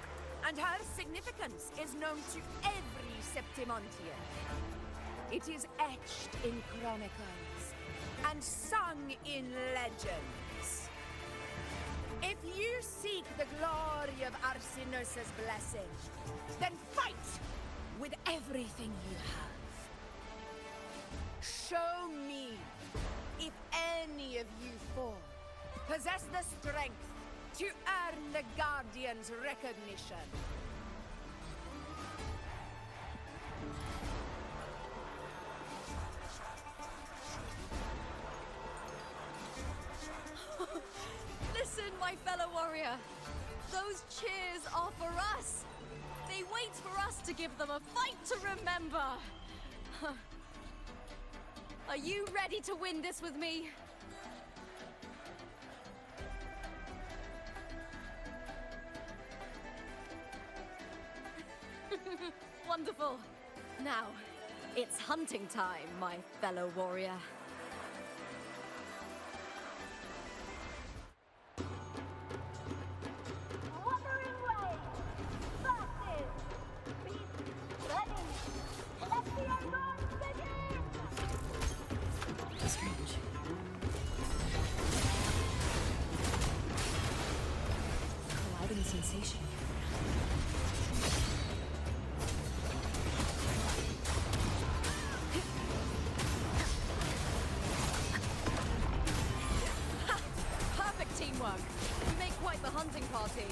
and her significance is known to every Septimontian. It is etched in chronicles and sung in legends. If you seek the glory of Arsinosa's blessing, then fight with everything you have. Show me if any of you four possess the strength to earn the Guardian's recognition. Listen, my fellow warrior. Those cheers are for us. They wait for us to give them a fight to remember. Are you ready to win this with me? Wonderful. Now, it's hunting time, my fellow warrior. Wuthering Waves versus Beast Ready. Let the Aegon begin! Strange. Colliding sensation. hunting party.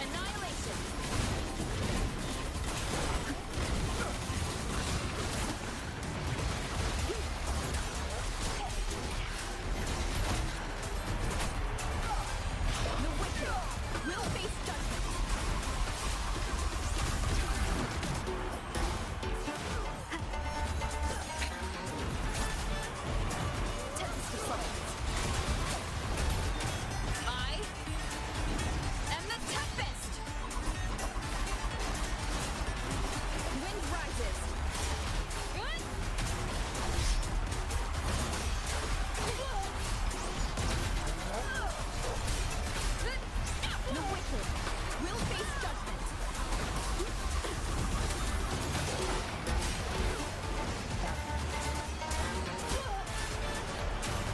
Annihilation. The wicked will face judgment. Tempest of Summons. I am the Tempest! Wind rises. Good. The wicked will face judgment.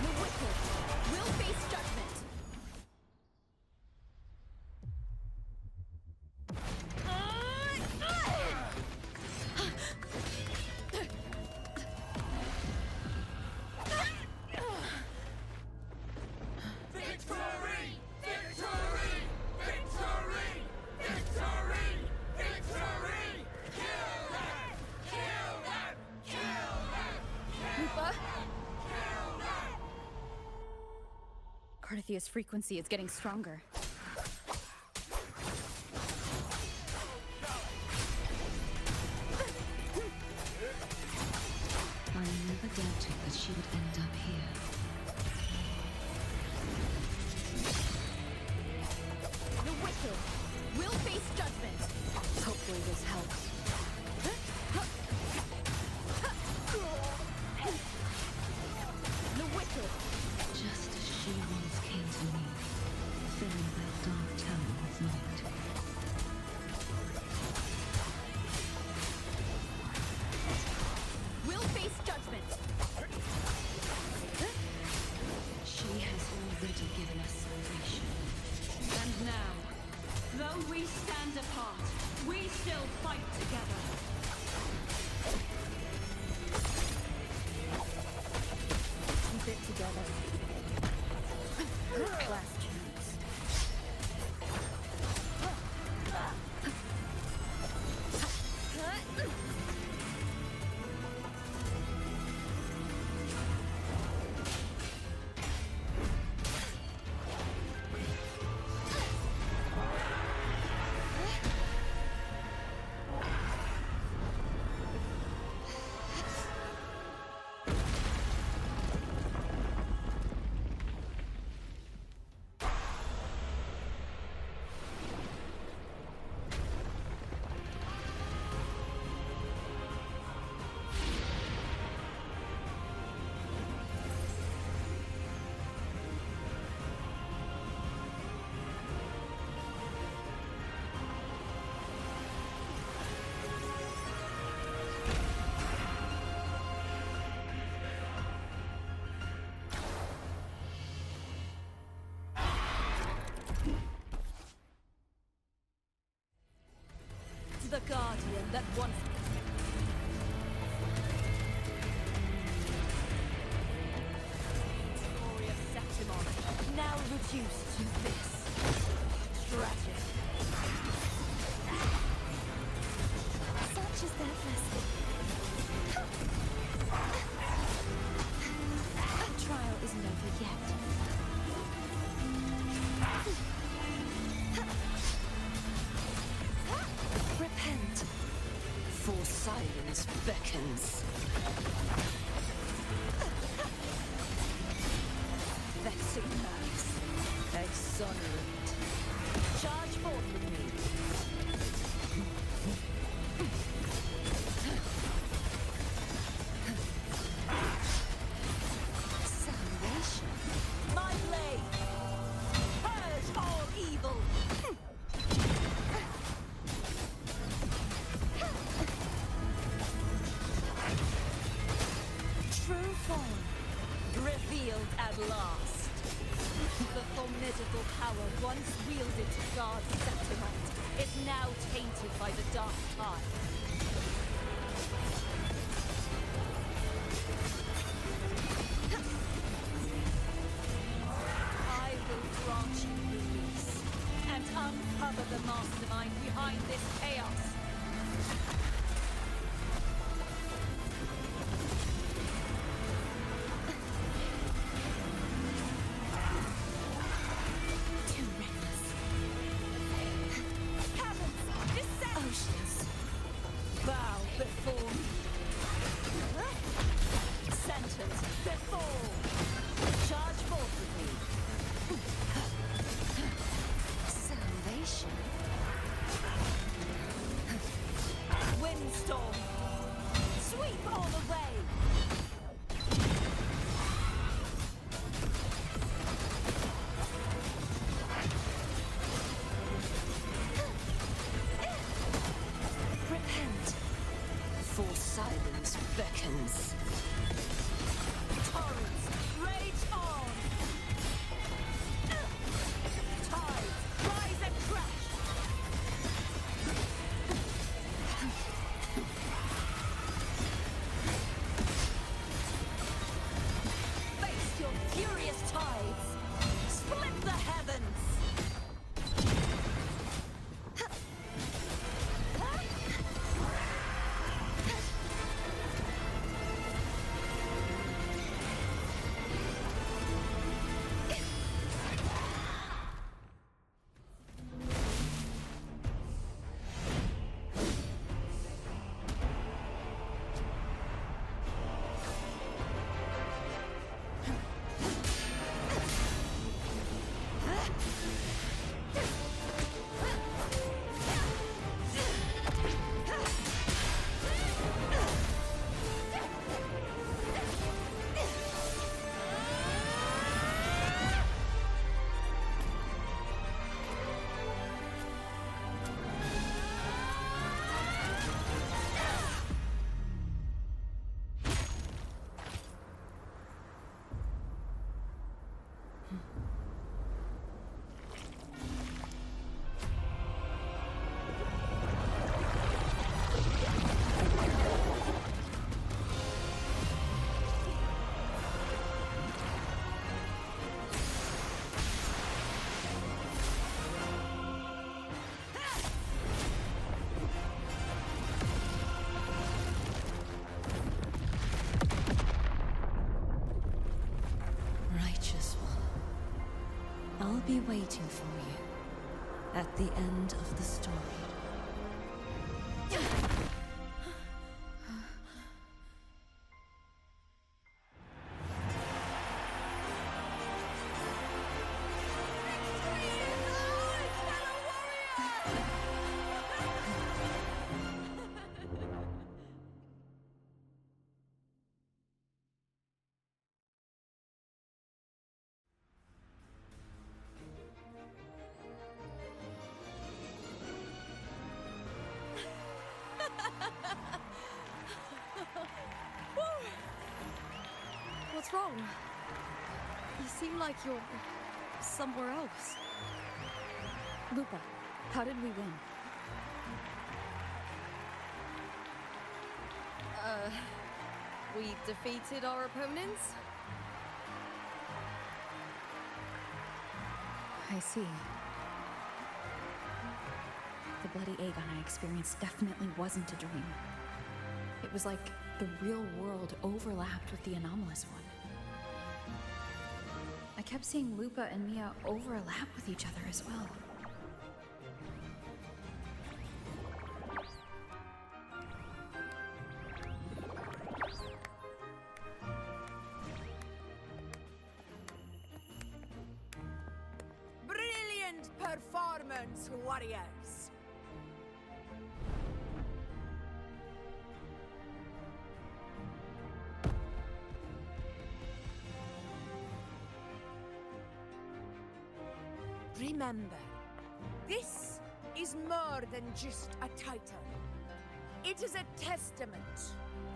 The wicked will face judgment. Victory! Victory! Victory! Victory! Victory! Kill them! Kill them! Kill them! Lupa? Kill them! Carthia's frequency is getting stronger. I never doubted that she would end up here. The wicked will face judgment. Hopefully this helps. The wicked. Just as she once came to me, filling that dark tower with light. Will face judgment. She has already given us salvation. And now, though we stand apart, we still fight together. Keep it together. Last chance. The guardian that once... Glorious Septimon, now reduced to this. Tragic. Such is their blessing. The trial isn't over yet. Repent, for silence beckons. Vexing nerves. Exonerate. Charge forth with me. Salvation. My blade! Purge all evil! True form, revealed at last. The formidable power once wielded to guard Septimont is now tainted by the dark tide. Silence beckons. Torrents, rage on! Tides, rise and crash! Face your furious tides! Split the heavens! Righteous one, I'll be waiting for you at the end of the story. What's wrong? You seem like you're somewhere else. Lupa, how did we win? We defeated our opponents? I see. The bloody Aegon I experienced definitely wasn't a dream. It was like the real world overlapped with the anomalous one. I kept seeing Lupa and Mia overlap with each other as well. Brilliant performance, warriors! Remember, this is more than just a title. It is a testament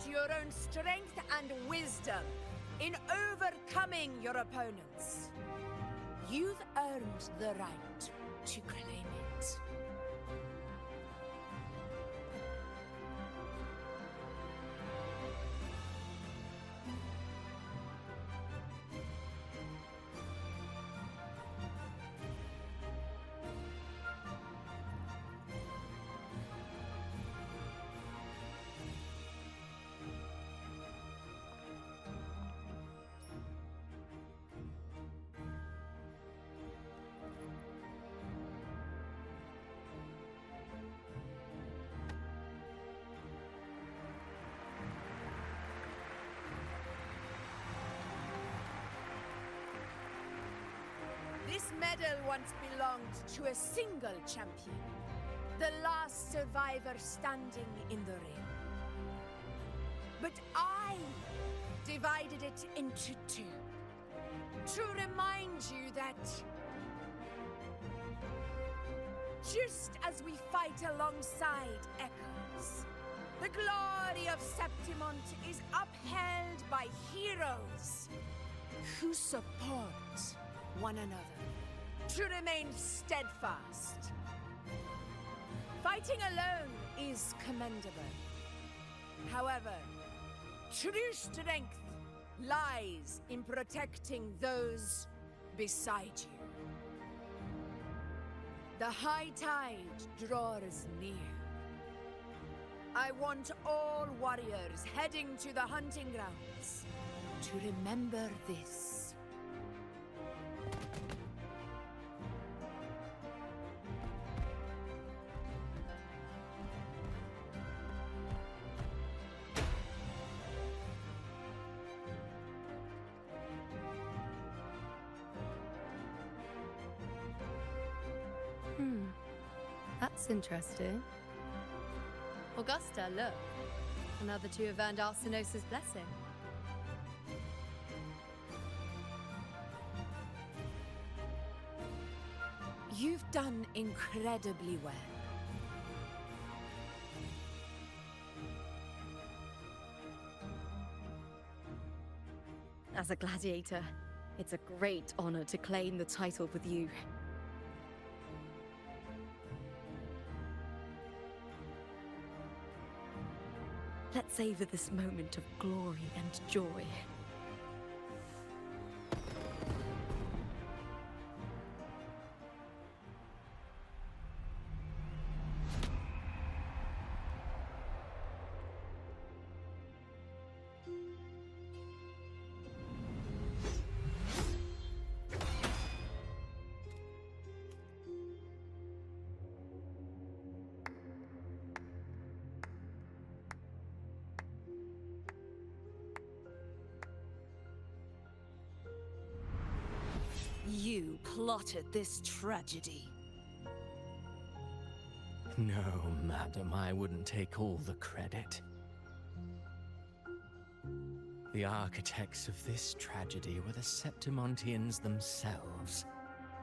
to your own strength and wisdom in overcoming your opponents. You've earned the right to claim it. This medal once belonged to a single champion, the last survivor standing in the ring. But I divided it into two, to remind you that just as we fight alongside echoes, The glory of Septimont is upheld by heroes who support one another to remain steadfast. Fighting alone is commendable. However, true strength lies in protecting those beside you. The high tide draws near. I want all warriors heading to the hunting grounds to remember this. That's interesting. Augusta, look. Another two have earned Arsenos's blessing. You've done incredibly well. As a gladiator, it's a great honor to claim the title with you. Let's savor this moment of glory and joy. You plotted this tragedy. No, madam, I wouldn't take all the credit. The architects of this tragedy were the Septimontians themselves.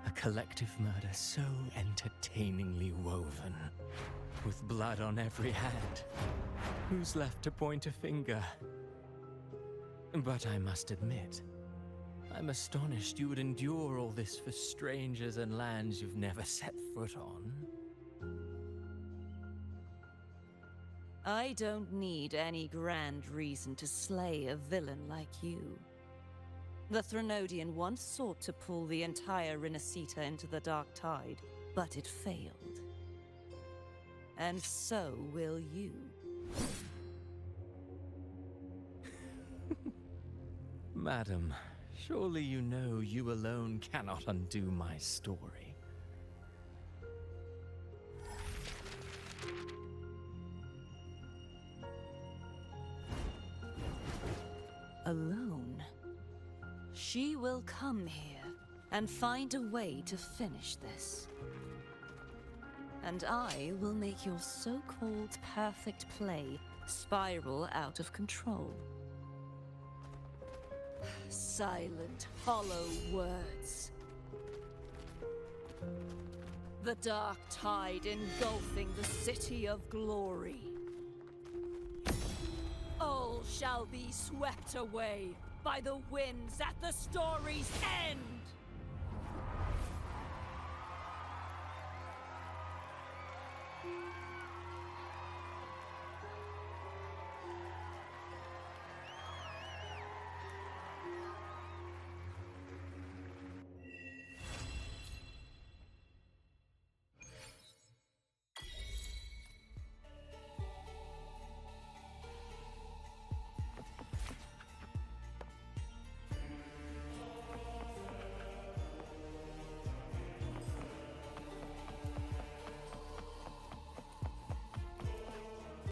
A collective murder so entertainingly woven, with blood on every hand. Who's left to point a finger? But I must admit, I'm astonished you would endure all this for strangers and lands you've never set foot on. I don't need any grand reason to slay a villain like you. The Threnodian once sought to pull the entire Rinascita into the Dark Tide, but it failed. And so will you. Madam, surely you know you alone cannot undo my story. Alone? She will come here and find a way to finish this. And I will make your so-called perfect play spiral out of control. Silent, hollow words. The dark tide engulfing the city of glory. All shall be swept away by the winds at the story's end!